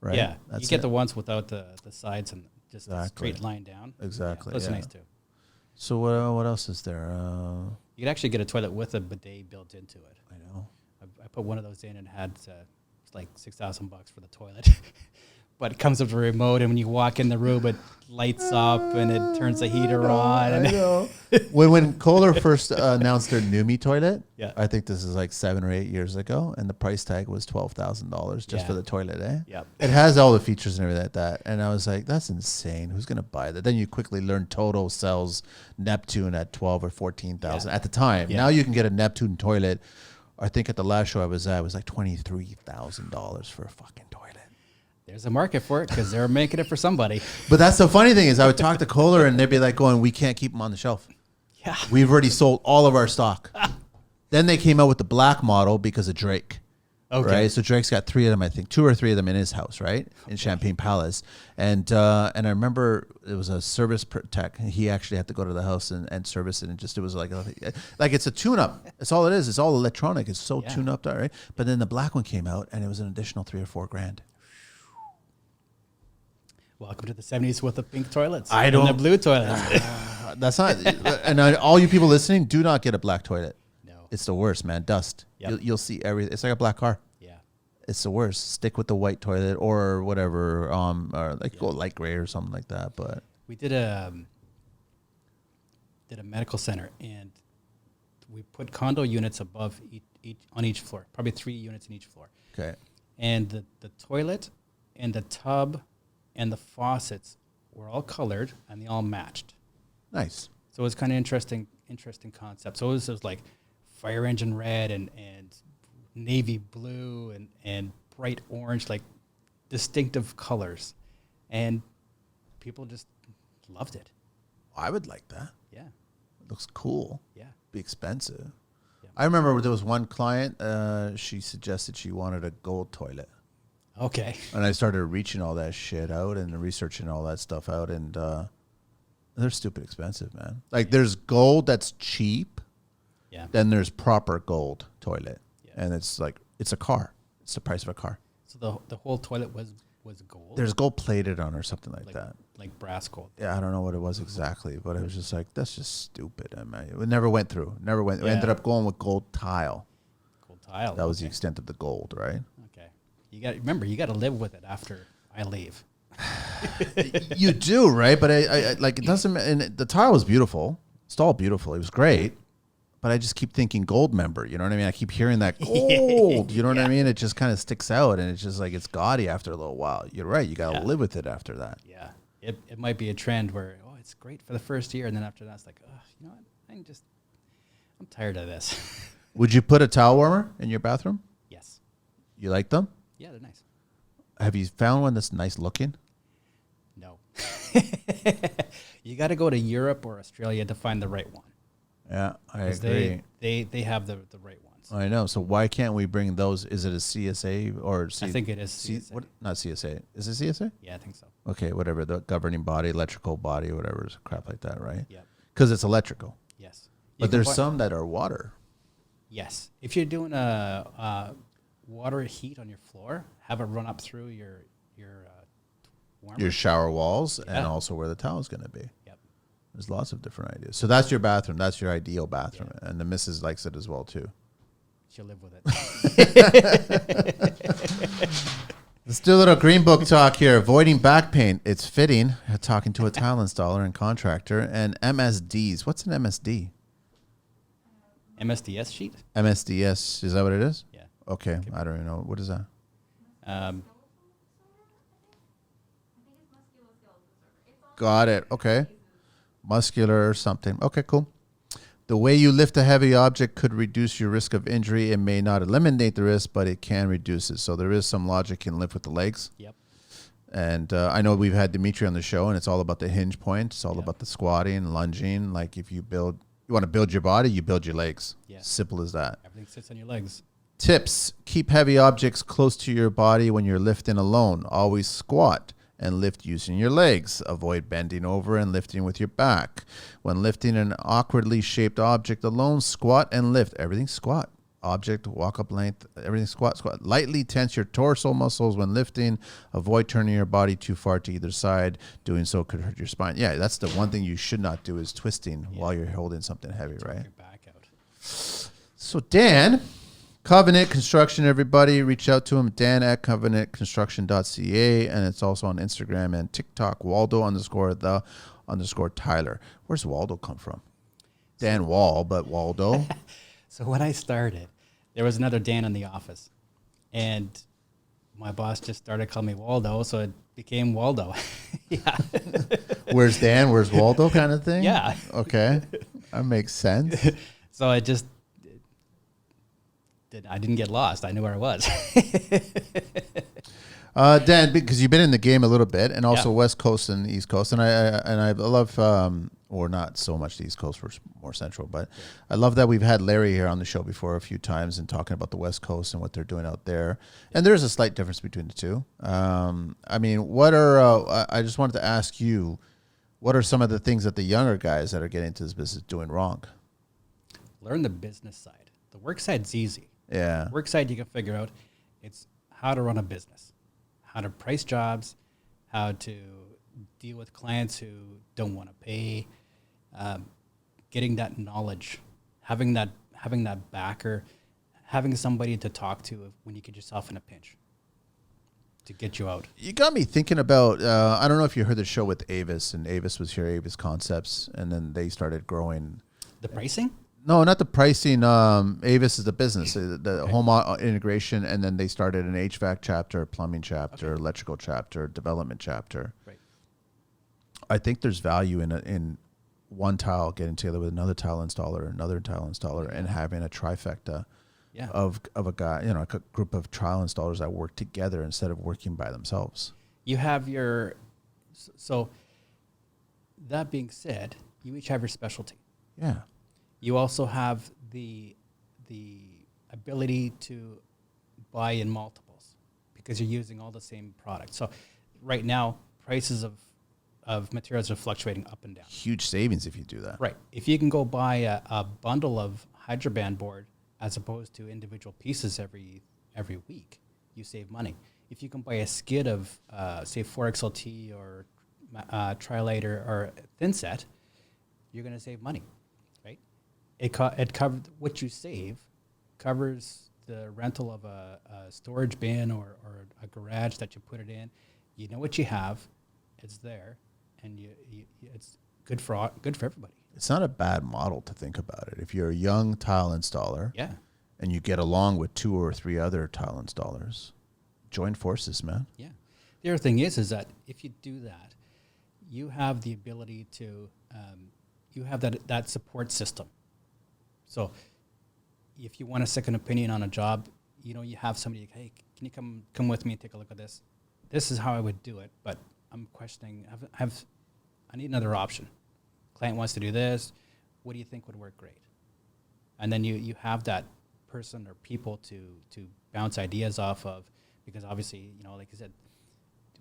Right? Yeah. That's You get it. the ones without the sides and just a Exactly. straight line down. Exactly, Yeah, those are yeah. nice too. So what else is there? You could actually get a toilet with a bidet built into it. I know. I put one of those in and had it's like $6,000 for the toilet. But it comes with a remote, and when you walk in the room, it lights up and it turns the heater on. I And know. when Kohler first announced their Numi toilet, Yeah. I think this is like 7 or 8 years ago, and the price tag was $12,000 just for Yeah. the toilet. Eh? Yep. It has all the features and everything like that, and I was like, "That's insane. Who's gonna buy that?" Then you quickly learn Toto sells Neptune at 12 or 14,000 Yeah. at the time. Yeah. Now you can get a Neptune toilet. I think at the last show I was at, it was like $23,000 for a fucking toilet. there's a market for it because they're making it for somebody. But that's the funny thing is, I would talk to Kohler and they'd be like, "Going, we can't keep them on the shelf. Yeah. We've already sold all of our stock." Then they came out with the black model because of Drake. Okay. Right. So Drake's got 3 of them, I think 2 or 3 of them in his house, right? In Champagne Palace. And I remember it was a service tech. He actually had to go to the house and service it. And just, it was like it's a tune up. That's all it is. It's all electronic. It's so Yeah. tuned up, right? But then the black one came out and it was an additional $3 or $4 grand. Welcome to the 70s with the pink toilets. I and don't- the blue toilets. That's not, and all you people listening, do not get a black toilet. No. It's the worst, man. Dust. Yep. You'll see everything. It's like a black car. Yeah. It's the worst. Stick with the white toilet or whatever, or like go light gray or something like that. But We did a medical center, and we put condo units above on each floor, probably 3 units in each floor. okay, And the toilet and the tub and the faucets were all colored, and they all matched. nice. So it was kind of interesting concept. So it was like fire engine red and navy blue and bright orange, like distinctive colors. And people just loved it. I would like that. Yeah. It looks cool. Yeah. Be expensive. Yeah. I remember there was one client. She suggested she wanted a gold toilet, Okay. and I started reaching all that shit out and researching all that stuff out, and They're stupid expensive, man. Like there's gold that's cheap. Yeah. Then there's proper gold toilet. Yeah. And it's like, it's a car. It's the price of a car. So the whole toilet was gold. There's gold plated on or something like that. Like brass gold. Yeah, I don't know what it was exactly, but it was just like, that's just stupid. I mean, it never went through. Never went. We ended up going with gold tile. Gold tile. That was the extent of the gold, right? Okay. You got to live with it after I leave. You do, right? But I like it doesn't. And the tile was beautiful. It's all beautiful. It was great. But I just keep thinking gold member. You know what I mean? I keep hearing that gold. You know what I mean? It just kind of sticks out, and it's just like it's gaudy after a little while. You're right. You got to live with it after that. Yeah. It might be a trend where it's great for the first year, and then after that it's like, you know what? I'm tired of this. Would you put a towel warmer in your bathroom? Yes. You like them? Yeah, they're nice. Have you found one that's nice looking? No. You got to go to Europe or Australia to find the right one. Yeah, I agree. They have the right ones. I know. So why can't we bring those? Is it a CSA or I think it is CSA. What? Not CSA. Is it CSA? Yeah, I think so. Okay, whatever. The governing body, electrical body, whatever, is crap like that, right? Yeah. Because it's electrical. Yes. But there's some that are water. Yes. If you're doing a water heat on your floor, have it run up through your warmer. Your shower walls and also where the towel is going to be. Yep. There's lots of different ideas. So that's your bathroom. That's your ideal bathroom. Yeah. And the missus likes it as well, too. She'll live with it. Let's do a little green book talk here. Avoiding back pain. It's fitting. Talking to a tile installer and contractor. And MSDs. What's an MSD? MSDS sheet? MSDS. Is that what it is? Yeah. Okay. I don't even know. What is that? Got it. Okay. Muscular or something. Okay, cool. The way you lift a heavy object could reduce your risk of injury. It may not eliminate the risk, but it can reduce it. So there is some logic in lift with the legs. Yep. And I know we've had Dimitri on the show, and it's all about the hinge point. It's all about the squatting, lunging. Like if you want to build your body, you build your legs. Yeah. Simple as that. Everything sits on your legs. Tips. Keep heavy objects close to your body when you're lifting alone. Always squat and lift using your legs. Avoid bending over and lifting with your back. When lifting an awkwardly shaped object alone, squat and lift. Everything squat. Object, walk up length, everything squat. Lightly tense your torso muscles when lifting. Avoid turning your body too far to either side. Doing so could hurt your spine. Yeah, that's the one thing you should not do is twisting while you're holding something heavy, right? Your back out. So Dan, Covenant Construction, everybody, reach out to him, Dan at covenantconstruction.ca, and it's also on Instagram and TikTok, Waldo_the_Tyler. Where's Waldo come from? Dan Wall, but Waldo. So when I started, there was another Dan in the office, and my boss just started calling me Waldo, so it became Waldo. Yeah. Where's Dan? Where's Waldo kind of thing? Yeah. Okay. That makes sense. So I didn't get lost. I knew where I was. Dan, because you've been in the game a little bit, and also West Coast and East Coast, and I love, or not so much the East Coast, we're more central, but I love that we've had Larry here on the show before a few times and talking about the West Coast and what they're doing out there, and there's a slight difference between the two. I mean, what are I just wanted to ask you, what are some of the things that the younger guys that are getting into this business doing wrong? Learn the business side. The work side's easy. Yeah. Work side you can figure out. It's how to run a business, how to price jobs, how to deal with clients who don't want to pay, getting that knowledge, having that backer, having somebody to talk to when you get yourself in a pinch to get you out. You got me thinking about, I don't know if you heard the show with Avis, and Avis was here, Avis Concepts, and then they started growing. The pricing? No, not the pricing. Avis is the business, the home integration, and then they started an HVAC chapter, plumbing chapter, electrical chapter, development chapter. Right. I think there's value in one tile getting together with another tile installer, and having a trifecta of a guy, a group of tile installers that work together instead of working by themselves. You have so that being said, you each have your specialty. Yeah. You also have the ability to buy in multiples because you're using all the same products. So right now, prices of of materials are fluctuating up and down. Huge savings if you do that. Right. If you can go buy a bundle of Hydraband board as opposed to individual pieces every week, you save money. If you can buy a skid of, say, 4XLT or Trilite or thin set, you're going to save money, right? It covers what you save, covers the rental of a storage bin or a garage that you put it in. You know what you have, it's there, and it's good for everybody. It's not a bad model to think about it. If you're a young tile installer, Yeah. and you get along with 2 or 3 other tile installers, join forces, man. Yeah. The other thing is that if you do that, you have the ability to, you have that support system. So if you want a second opinion on a job, you know, you have somebody, hey, can you come with me and take a look at this? This is how I would do it, but I'm questioning, I need another option. Client wants to do this. What do you think would work great? And then you have that person or people to bounce ideas off of, because obviously, you know, like I said,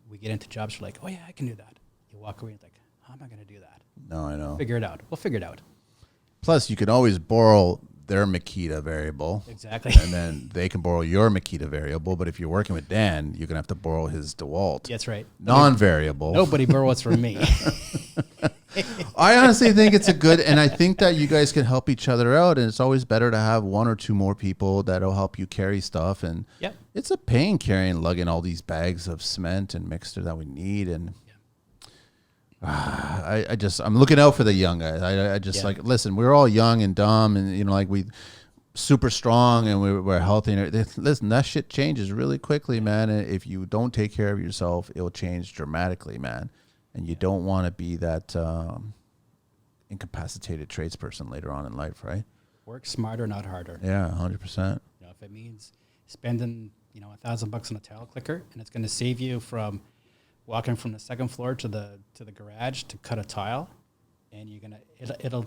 we get into jobs, we're like, oh yeah, I can do that. You walk away and like, how am I going to do that? No, I know. Figure it out. We'll figure it out. Plus, you can always borrow their Makita variable. Exactly. And then they can borrow your Makita variable. But if you're working with Dan, you're going to have to borrow his DeWalt. That's right. Non-variable. Nobody borrows from me. I honestly think it's a good, and I think that you guys can help each other out. And it's always better to have 1 or 2 more people that'll help you carry stuff. And Yep. it's a pain carrying, lugging all these bags of cement and mixture that we need. And I'm looking out for the young guys. I just like, listen, we're all young and dumb, and you know, like we super strong and we're healthy. And listen, that shit changes really quickly, man. And if you don't take care of yourself, it'll change dramatically, man. And you don't want to be that incapacitated tradesperson later on in life, right? Work smarter, not harder. Yeah, 100%. You know, if it means spending, you know, $1,000 on a tile clicker, and it's going to save you from walking from the second floor to the garage to cut a tile, and you're gonna it'll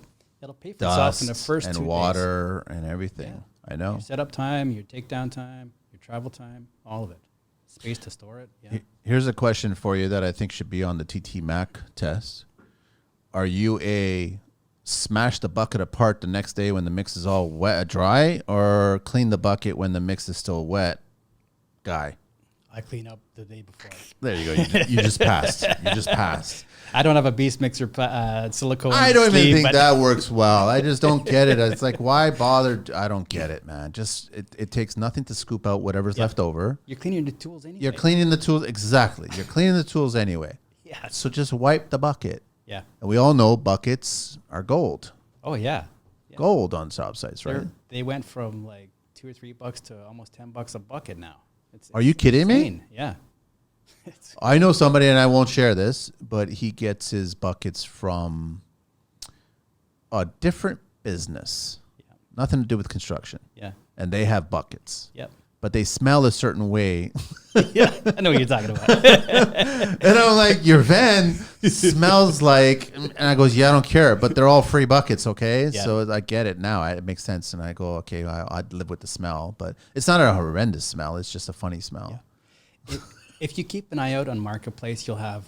pay for itself in the first 2 days. And water and everything. Yeah. I know. Your setup time, your takedown time, your travel time, all of it. Space to store it. Yeah. Here's a question for you that I think should be on the TTMAC test. Are you a smash the bucket apart the next day when the mix is all wet, dry, or clean the bucket when the mix is still wet guy? I clean up the day before. There you go. You just passed. You just passed. I don't have a beast mixer silicone. I don't sleeve, even think that works well. I just don't get it. It's like, why bother? I don't get it, man. Just it takes nothing to scoop out whatever's left over. You're cleaning the tools anyway. You're cleaning the tools. Exactly. You're cleaning the tools anyway. Yeah. So just wipe the bucket. Yeah. And we all know buckets are gold. Oh yeah. Gold on job sites, right? They went from like $2 or $3 to almost $10 a bucket now. Are you kidding me? Yeah. I know somebody, and I won't share this, but he gets his buckets from a different business. Yeah. Nothing to do with construction. Yeah. And they have buckets. Yep. But they smell a certain way. Yeah, I know what you're talking about. And I'm like, your van smells like, and I goes, yeah, I don't care, but they're all free buckets, okay? Yeah. So I get it now. It makes sense. And I go, okay, I'd live with the smell, but it's not a horrendous smell. It's just a funny smell. Yeah. If you keep an eye out on Marketplace, you'll have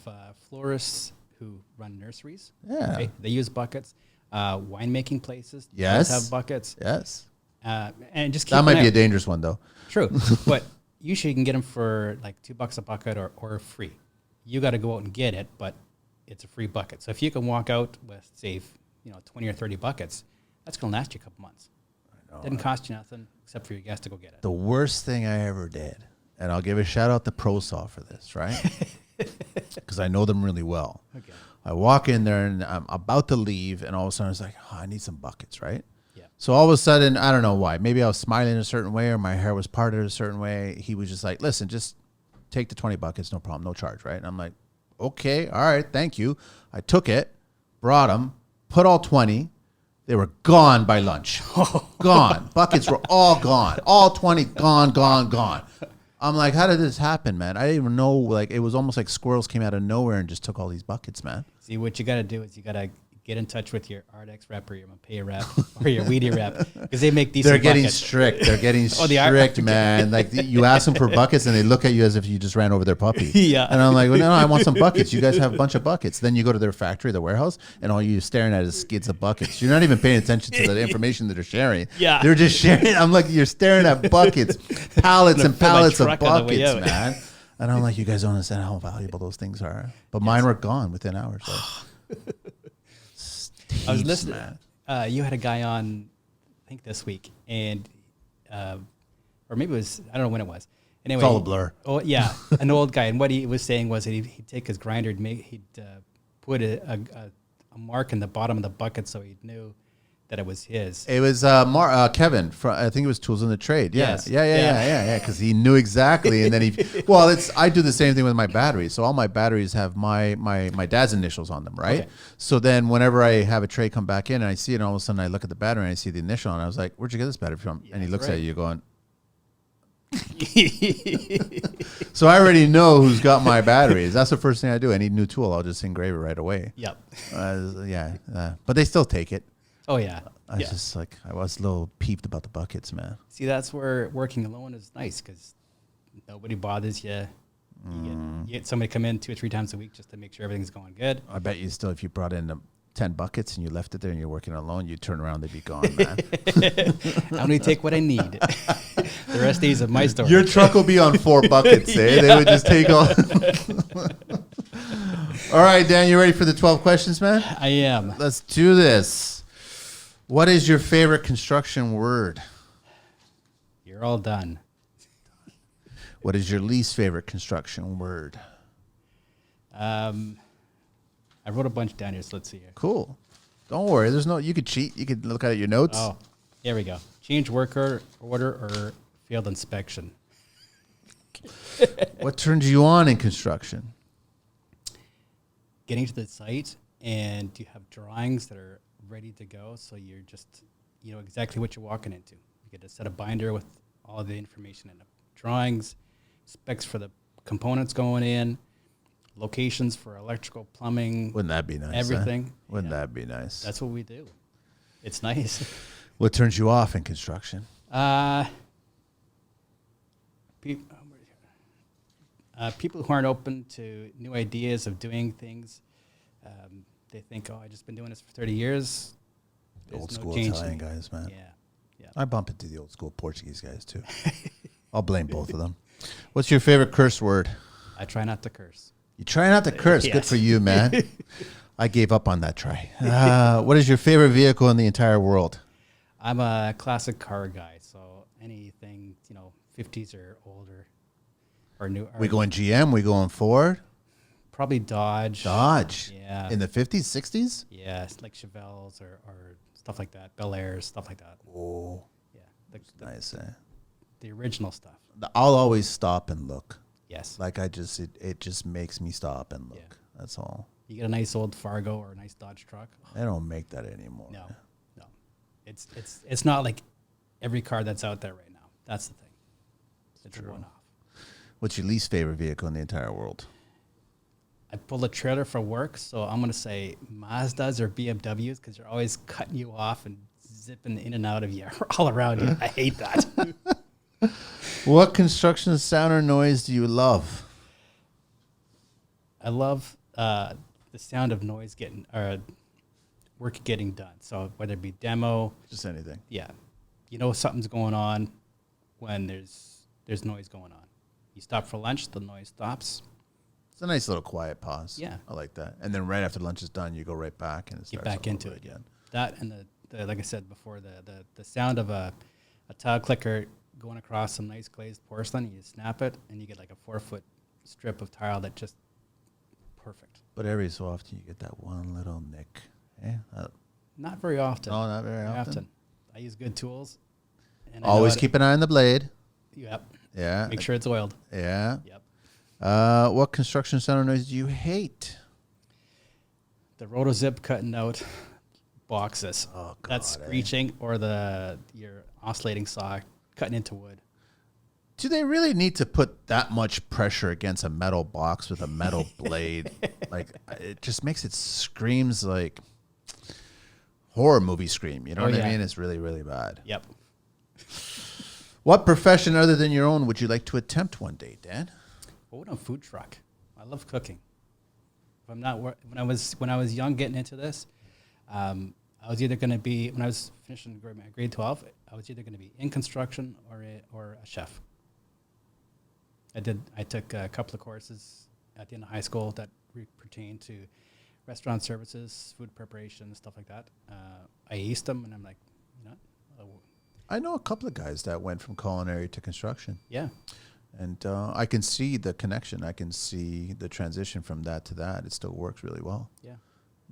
florists who run nurseries. Yeah. Right? They use buckets. Winemaking places have buckets. Yes. And just keep that might be a dangerous one, though. True. But usually you can get them for like $2 a bucket or free. You got to go out and get it, but it's a free bucket. So if you can walk out with, say, 20 or 30 buckets, that's going to last you a couple months. I know. Didn't cost you nothing except for your gas to go get it. The worst thing I ever did, and I'll give a shout out to ProSaw for this, right? Because I know them really well. Okay. I walk in there and I'm about to leave, and all of a sudden it's like, I need some buckets, right? So all of a sudden, I don't know why. Maybe I was smiling a certain way or my hair was parted a certain way. He was just like, listen, just take the 20 buckets, no problem, no charge, right? And I'm like, okay, all right, thank you. I took it, brought them, put all 20. They were gone by lunch. Gone. Buckets were all gone. All 20 gone. I'm like, how did this happen, man? I didn't even know. Like, it was almost like squirrels came out of nowhere and just took all these buckets, man. See, what you got to do is you got to get in touch with your Ardex rep or your Mapei rep or your Weedy rep because they make decent They're getting buckets. strict. They're getting Oh, they are? strict, man. Like you ask them for buckets and they look at you as if you just ran over their puppy. Yeah. And I'm like, well, no, I want some buckets. You guys have a bunch of buckets. Then you go to their factory, the warehouse, and all you're staring at is skids of buckets. You're not even paying attention to the information that they're sharing. Yeah. They're just sharing. I'm like, you're staring at buckets, pallets and fill my pallets of truck on the way buckets, out. man. And I'm like, you guys don't understand how valuable those things are. But mine were gone within hours. So. I was Heaps, listening. man. You had a guy on, I think this week, and or maybe it was, I don't know when it was. Anyway, It's all a blur. Oh yeah, an old guy, and what he was saying was that he'd take his grinder and he'd put a mark in the bottom of the bucket so he knew that it was his. It was Kevin from, I think it was Tools in the Trade. Yeah, Yes. yeah. Because he knew exactly, and then I do the same thing with my batteries. So all my batteries have my dad's initials on them, right? Okay. So then whenever I have a tray come back in and I see it, and all of a sudden I look at the battery and I see the initial, and I was like, "Where'd you get this battery from?" And he looks at you going. So I already know who's got my batteries. That's the first thing I do. Any new tool, I'll just engrave it right away. Yep. But they still take it. Oh yeah. I was just like, I was a little peeved about the buckets, man. See, that's where working alone is nice because nobody bothers you. You get somebody come in 2 or 3 times a week just to make sure everything's going good. I bet you still, if you brought in 10 buckets and you left it there and you're working alone, you turn around, they'd be gone, man. I only take what I need. The rest stays of my story. Your truck will be on 4 buckets, eh? They would just take all. All right, Dan, you ready for the 12 questions, man? I am. Let's do this. What is your favorite construction word? You're all done. What is your least favorite construction word? I wrote a bunch down here, so let's see here. Cool. Don't worry. You could cheat. You could look at your notes. Oh, here we go. Change work order or failed inspection. What turns you on in construction? Getting to the site and you have drawings that are ready to go, so you're just, you know exactly what you're walking into. You get a set of binder with all the information in the drawings, specs for the components going in, locations for electrical, plumbing. Wouldn't that be nice? Everything. Huh? Wouldn't that be nice? That's what we do. It's nice. What turns you off in construction? People who aren't open to new ideas of doing things. They think, oh, I've just been doing this for 30 years. The old There's school change Italian in me. guys, man. Yeah. I bump into the old school Portuguese guys too. I'll blame both of them. What's your favorite curse word? I try not to curse. You try not to curse. Good Yes. for you, man. I gave up on that try. What is your favorite vehicle in the entire world? I'm a classic car guy, so anything, 50s or older or new. We going GM? We going Ford? Probably Dodge. Dodge. Yeah. In the 50s, 60s? Yeah, it's like Chevelles or stuff like that. Bel Airs, stuff like that. Oh, Yeah. nice. Eh? The original stuff. I'll always stop and look. Yes. Like it just makes me stop and look. Yeah. That's all. You get a nice old Fargo or a nice Dodge truck. They don't make that anymore. No. It's not like every car that's out there right now. That's the thing. It's a one-off. What's your least favorite vehicle in the entire world? I pull a trailer for work, so I'm going to say Mazdas or BMWs because they're always cutting you off and zipping in and out of you all around you. I hate that. What construction sound or noise do you love? I love the sound of noise work getting done. So whether it be demo, Just anything. yeah, something's going on when there's noise going on. You stop for lunch, the noise stops. It's a nice little quiet pause. Yeah. I like that. And then right after lunch is done, you go right back and it Get starts back all into over it again. That and the like I said before, the sound of a tile clicker going across some nice glazed porcelain. You snap it and you get like a 4-foot strip of tile that just perfect. But every so often you get that one little nick. Eh? Not very often. No, not very often. I use good tools. And Always keep an eye on the blade. Yep. Yeah. Make sure it's oiled. Yeah. Yep. What construction sound or noise do you hate? The rotozip cutting out boxes. Oh, God, That's screeching, or your oscillating saw cutting into wood. Do they really need to put that much pressure against a metal box with a metal blade? Like, it just makes it screams like horror movie scream. You know Oh, what I yeah. mean? It's really, really bad. Yep. What profession other than your own would you like to attempt one day, Dan? What a food truck. I love cooking. If I'm not when I was young getting into this, I was either going to be when I was finishing grade 12. I was either going to be in construction or a chef. I took a couple of courses at the end of high school that pertain to restaurant services, food preparation, stuff like that. I aced them, and I'm like, you know, I know a couple of guys that went from culinary to construction. yeah. And I can see the connection. I can see the transition from that to that. It still works really well. Yeah.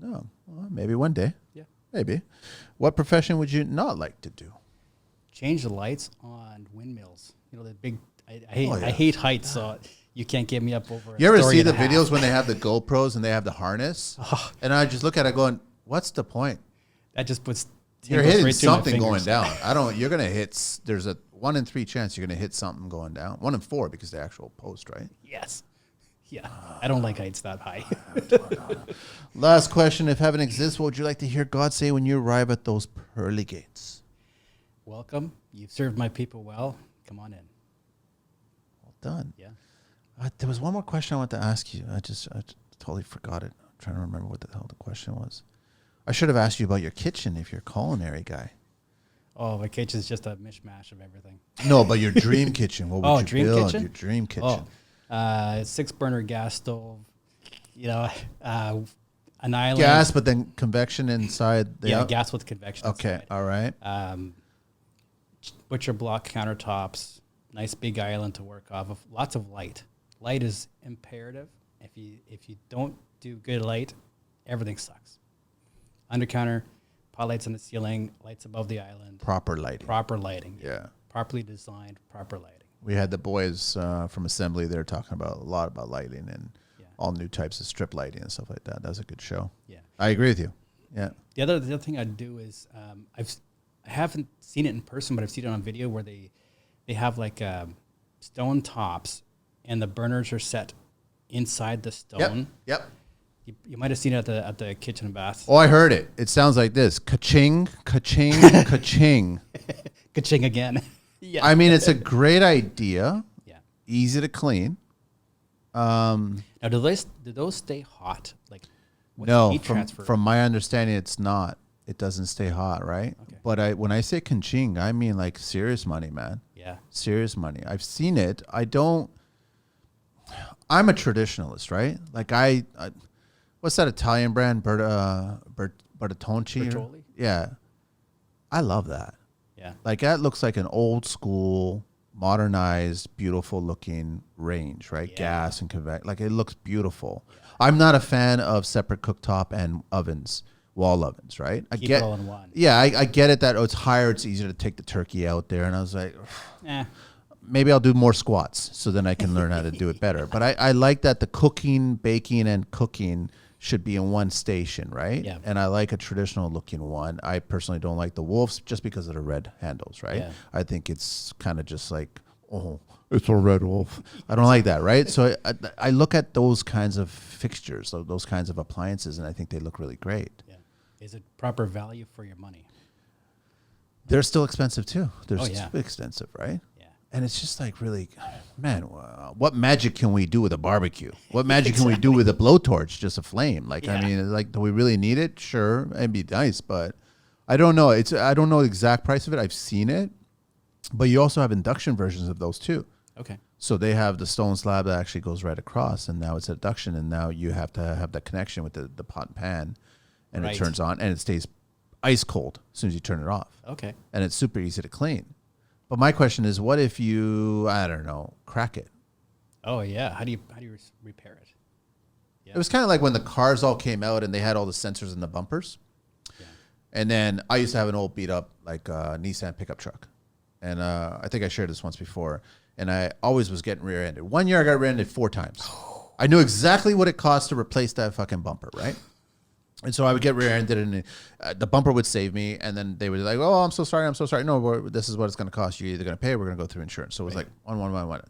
No, well, maybe one day. Yeah. Maybe. What profession would you not like to do? Change the lights on windmills. You know, the big, I Oh, yeah. I hate heights, so you can't get me up over You a ever story see and the a half. videos when they have the GoPros and they have the harness? And I just look at it going, what's the point? That just puts You're tingles hitting right through my something going fingers. down. You're going to hit, there's a 1 in 3 chance you're going to hit something going down. 1 in 4 because the actual post, right? Yes. Yeah. I don't like heights that high. Last question. If heaven exists, what would you like to hear God say when you arrive at those pearly gates? Welcome. You've served my people well. Come on in. Well done. Yeah. There was one more question I want to ask you. I totally forgot it. I'm trying to remember what the hell the question was. I should have asked you about your kitchen if you're a culinary guy. Oh, my kitchen's just a mishmash of everything. No, but your dream kitchen. What would you dream build? kitchen? Your dream kitchen. 6-burner gas stove. You know, an island. Gas, but then convection inside. Gas with convection. Okay, inside. all right. Butcher block countertops. Nice big island to work off of. Lots of light. Light is imperative. If you don't do good light, everything sucks. Under counter, pot lights on the ceiling, lights above the island. Proper lighting. Proper lighting. Yeah. Properly designed, proper lighting. We had the boys from assembly there talking about a lot about lighting and Yeah. all new types of strip lighting and stuff like that. That was a good show. Yeah. I agree with you. Yeah. The other thing I'd do is I haven't seen it in person, but I've seen it on video where they have like stone tops and the burners are set inside the stone. Yep. You might have seen it at the kitchen and bath. Oh, I heard it. It sounds like this. Ka-ching, ka-ching, ka-ching. Ka-ching again. Yeah. I mean, it's a great idea. Yeah. Easy to clean. Now, do those stay hot? Like, what's the No, heat transfer? from my understanding, it's not. It doesn't stay hot, right? Okay. But when I say ka-ching, I mean like serious money, man. Yeah. Serious money. I've seen it. I'm a traditionalist, right? Like I what's that Italian brand? Bertatonci? Bertolli? Yeah. I love that. Yeah. Like that looks like an old school, modernized, beautiful looking range, right? Yeah. Gas and convection. Like it looks beautiful. Yeah. I'm not a fan of separate cooktop and ovens, wall ovens, right? Keep it all in one. Yeah, I get it that it's higher, it's easier to take the turkey out there. And I was like, maybe I'll do more squats so then I can learn how to do it better. But I like that the cooking, baking, and cooking should be in one station, right? Yeah. And I like a traditional looking one. I personally don't like the wolves just because of the red handles, right? Yeah. I think it's kind of just like, oh, it's a red wolf. I don't like that, right? So I look at those kinds of fixtures, those kinds of appliances, and I think they look really great. Yeah. Is it proper value for your money? They're still expensive too. They're Oh, yeah. still expensive, right? Yeah. And it's just like really, man, what magic can we do with a barbecue? What magic can we do with a blowtorch, just a flame? Like, I Yeah. mean, like, do we really need it? Sure, it'd be nice, but I don't know. I don't know the exact price of it. I've seen it, but you also have induction versions of those too. Okay. So they have the stone slab that actually goes right across, and now it's induction, and now you have to have that connection with the pot and pan, and Right. it turns on, and it stays ice cold as soon as you turn it off. Okay. And it's super easy to clean. But my question is, what if you, I don't know, crack it? Oh yeah. How do you repair it? Yeah. It was kind of like when the cars all came out and they had all the sensors in the bumpers. Yeah. And then I used to have an old beat up like Nissan pickup truck. And I think I shared this once before. And I always was getting rear-ended. One year I got rear-ended 4 times. I knew exactly what it cost to replace that fucking bumper, right? And so I would get rear-ended, and the bumper would save me. And then they would be like, "Oh, I'm so sorry. No, this is what it's going to cost. You're either going to pay, or we're going to go through insurance." So it was like one.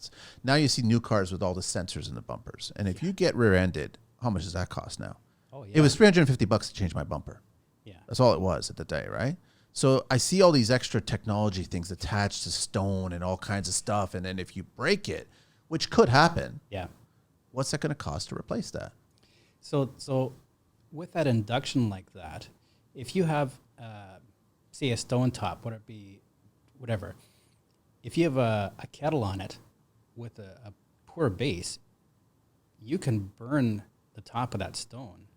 Now you see new cars with all the sensors in the bumpers, and if you get rear-ended, how much does that cost now? Oh yeah. It was $350 to change my bumper. Yeah. That's all it was at the day, right? So I see all these extra technology things attached to stone and all kinds of stuff. And then if you break it, which could happen, Yeah. what's that going to cost to replace that? So with that induction like that, if you have, say, a stone top, whether it be whatever, if you have a kettle on it with a poor base, you can burn the top of that stone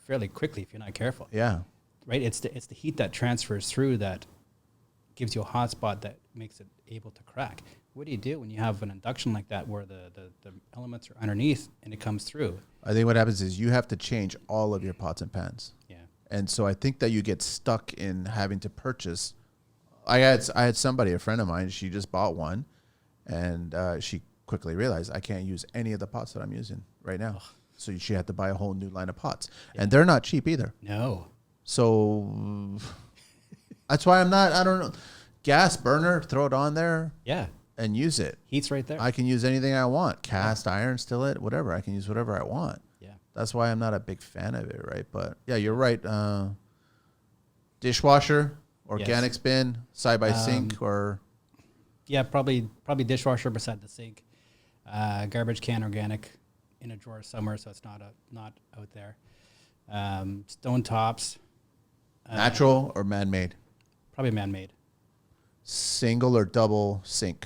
fairly quickly if you're not careful. Yeah. Right? It's the heat that transfers through that gives you a hot spot that makes it able to crack. What do you do when you have an induction like that where the elements are underneath and it comes through? I think what happens is you have to change all of your pots and pans. Yeah. And so I think that you get stuck in having to purchase. I had somebody, a friend of mine, she just bought one, and she quickly realized I can't use any of the pots that I'm using right now. So she had to buy a whole new line of pots. Yeah. And they're not cheap either. No. So that's why I don't know. Gas burner, throw it on there. Yeah. And use it. Heat's right there. I can use anything I want. Cast iron, skillet, whatever. I can use whatever I want. Yeah. That's why I'm not a big fan of it, right? But yeah, you're right. Dishwasher, organic bin, side by sink, or yeah, probably dishwasher beside the sink. Garbage can, organic, in a drawer somewhere, so it's not out there. Stone tops. Natural or man-made? Probably man-made. Single or double sink?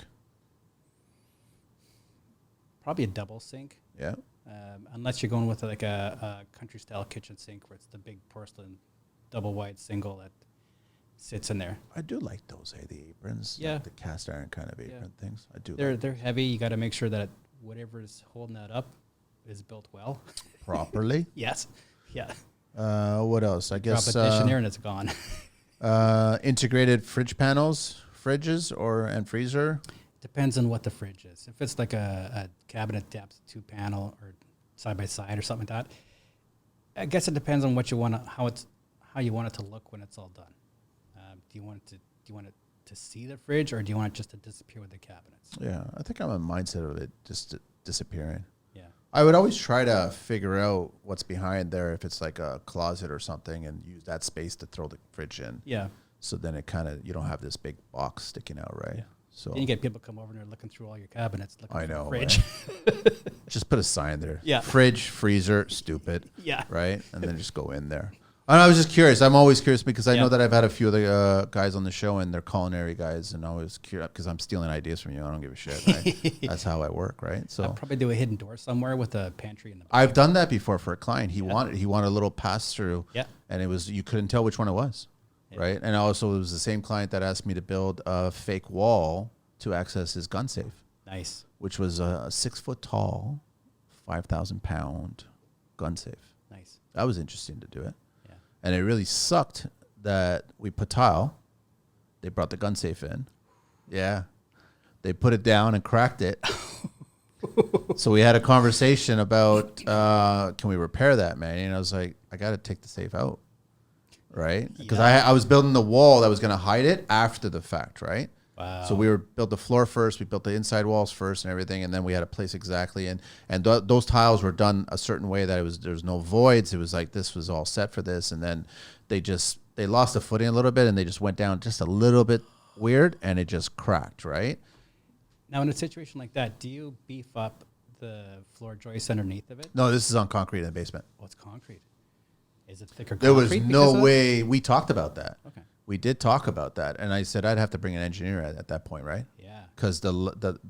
Probably a double sink. Yeah. Unless you're going with like a country-style kitchen sink where it's the big porcelain double wide single that sits in there. I do like those, the aprons. Yeah. Like the cast iron kind of apron things. I do. They're heavy. You got to make sure that whatever is holding that up is built well. Properly? Yes. Yeah. What else? I guess drop a dish in there and it's gone. Integrated fridge panels, fridges and freezer. Depends on what the fridge is. If it's like a cabinet depth 2-panel or side by side or something like that, I guess it depends on what you want how you want it to look when it's all done. Do you want it to see the fridge, or do you want it just to disappear with the cabinets? Yeah, I think I'm a mindset of it just disappearing. Yeah. I would always try to figure out what's behind there, if it's like a closet or something, and use that space to throw the fridge in. Yeah. So then it you don't have this big box sticking out, right? Yeah. So then you get people come over and they're looking through all your cabinets, looking for the fridge. Right? Just put a sign there. Yeah. Fridge, freezer, stupid. Yeah. Right? And then just go in there. And I was just curious. I'm always curious because I know that I've had a few of the guys on the show, and they're culinary guys, and I was curious because I'm stealing ideas from you. I don't give a shit. Right? That's how I work, right? So I'll probably do a hidden door somewhere with a pantry in the back. I've done that before for a client. He wanted a little pass through. Yeah. And you couldn't tell which one it was. Yeah. Right? And also it was the same client that asked me to build a fake wall to access his gun safe. Nice. Which was a 6-foot tall, 5,000 pound gun safe. Nice. That was interesting to do it. Yeah. And it really sucked that we put tile. They brought the gun safe in. Yeah. They put it down and cracked it. So we had a conversation about, can we repair that, man? And I was like, I got to take the safe out. Right? Because I was building the wall that was going to hide it after the fact, right? Wow. So we built the floor first, we built the inside walls first and everything, and then we had a place exactly. And those tiles were done a certain way that there was no voids. It was like this was all set for this, and then they lost the footing a little bit, and they just went down just a little bit weird, and it just cracked, right? Now, in a situation like that, do you beef up the floor joists underneath of it? No, this is on concrete in the basement. Oh, it's concrete. Is it thicker concrete? There was no way. We talked about that. Okay. We did talk about that, and I said I'd have to bring an engineer at that point, right? Yeah. Because the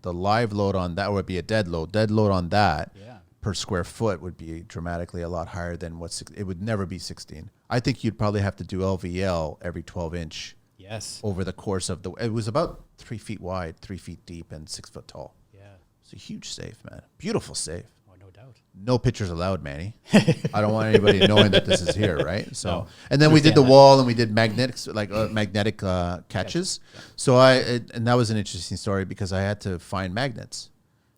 live load on that would be a dead load. Dead load on that per square foot would be dramatically a lot higher than it would never be 16. I think you'd probably have to do LVL every 12-inch. Yes. Over the course of it was about 3 feet wide, 3 feet deep, and 6 foot tall. Yeah. It's a huge safe, man. Beautiful safe. Oh, no doubt. No pictures allowed, Manny. I don't want anybody knowing that this is here, right? So, no, and then we did the wall, and we did magnetic catches. Yeah. So and that was an interesting story because I had to find magnets.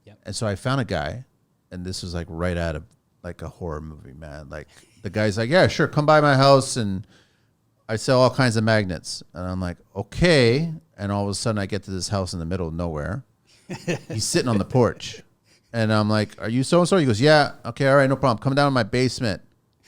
Yep. And so I found a guy, and this was like right out of like a horror movie, man. Like the guy's like, yeah, sure, come by my house, and I sell all kinds of magnets. And I'm like, okay. And all of a sudden I get to this house in the middle of nowhere. He's sitting on the porch. And I'm like, are you so-and-so? He goes, yeah. Okay, all right, no problem. Come down to my basement.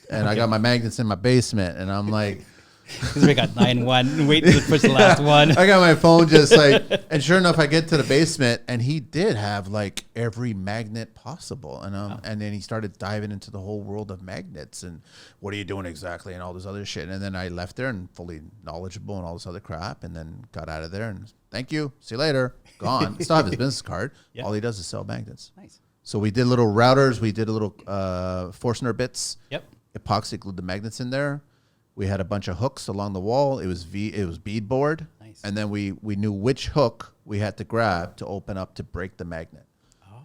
And I got my magnets in my basement. And I'm like, Because we got 9-1, waiting to push the last one. I got my phone just and sure enough, I get to the basement, and he did have like every magnet possible, and then he started diving into the whole world of magnets and what are you doing exactly and all this other shit, and then I left there and fully knowledgeable and all this other crap, and then got out of there and thank you, see you later, gone. Still have his business card. All he does is sell magnets. Nice. So we did little routers, we did a little Forstner bits. Yep. Epoxy glued the magnets in there. We had a bunch of hooks along the wall. It was beadboard. Nice. And then we knew which hook we had to grab to open up to break the magnet.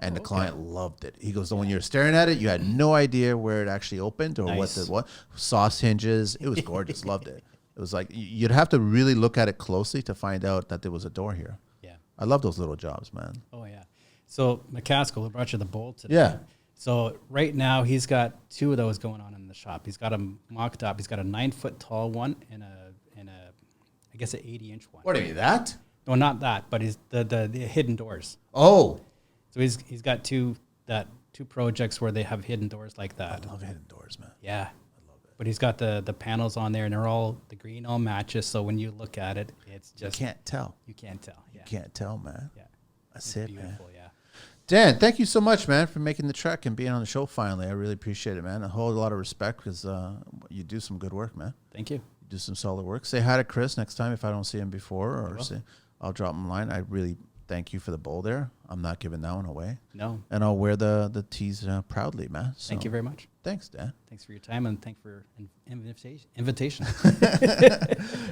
And the client loved it. He goes, when you're staring at it, you had no idea where it actually opened or what sauce hinges. It was gorgeous. Loved it. It was like you'd have to really look at it closely to find out that there was a door here. Yeah. I love those little jobs, man. Oh, yeah. So McCaskill, who brought you the bowl today. Yeah. So right now he's got 2 of those going on in the shop. He's got them mocked up. He's got a 9-foot tall one and I guess an 80-inch one. What do you mean, that? No, not that, but he's the hidden doors. Oh. So he's got two projects where they have hidden doors like that. I love hidden doors, man. Yeah. I love it. But he's got the panels on there and the green all matches. So when you look at it, it's just you can't tell. You can't tell. Yeah. You can't tell, man. Yeah. That's it, beautiful, man. Yeah. Dan, thank you so much, man, for making the trek and being on the show finally. I really appreciate it, man. A whole lot of respect because you do some good work, man. Thank you. You do some solid work. Say hi to Chris next time if I don't see him before, I'll drop him a line. I really thank you for the bowl there. I'm not giving that one away. No. And I'll wear the tees proudly, man. So, Thank you very much. Thanks, Dan. Thanks for your time and thanks for invitation.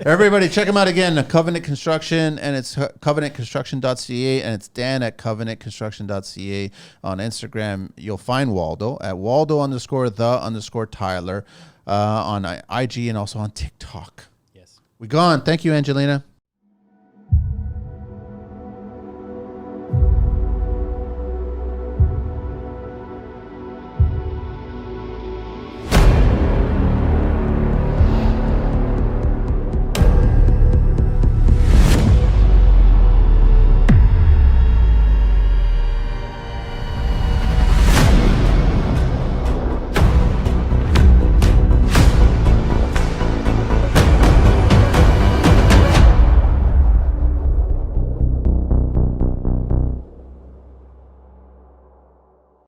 Everybody, check him out again. Covenant Construction, and it's covenantconstruction.ca, and it's Dan at covenantconstruction.ca on Instagram. You'll find Waldo at Waldo_the_Tyler on IG and also on TikTok. Yes. We gone. Thank you, Angelina.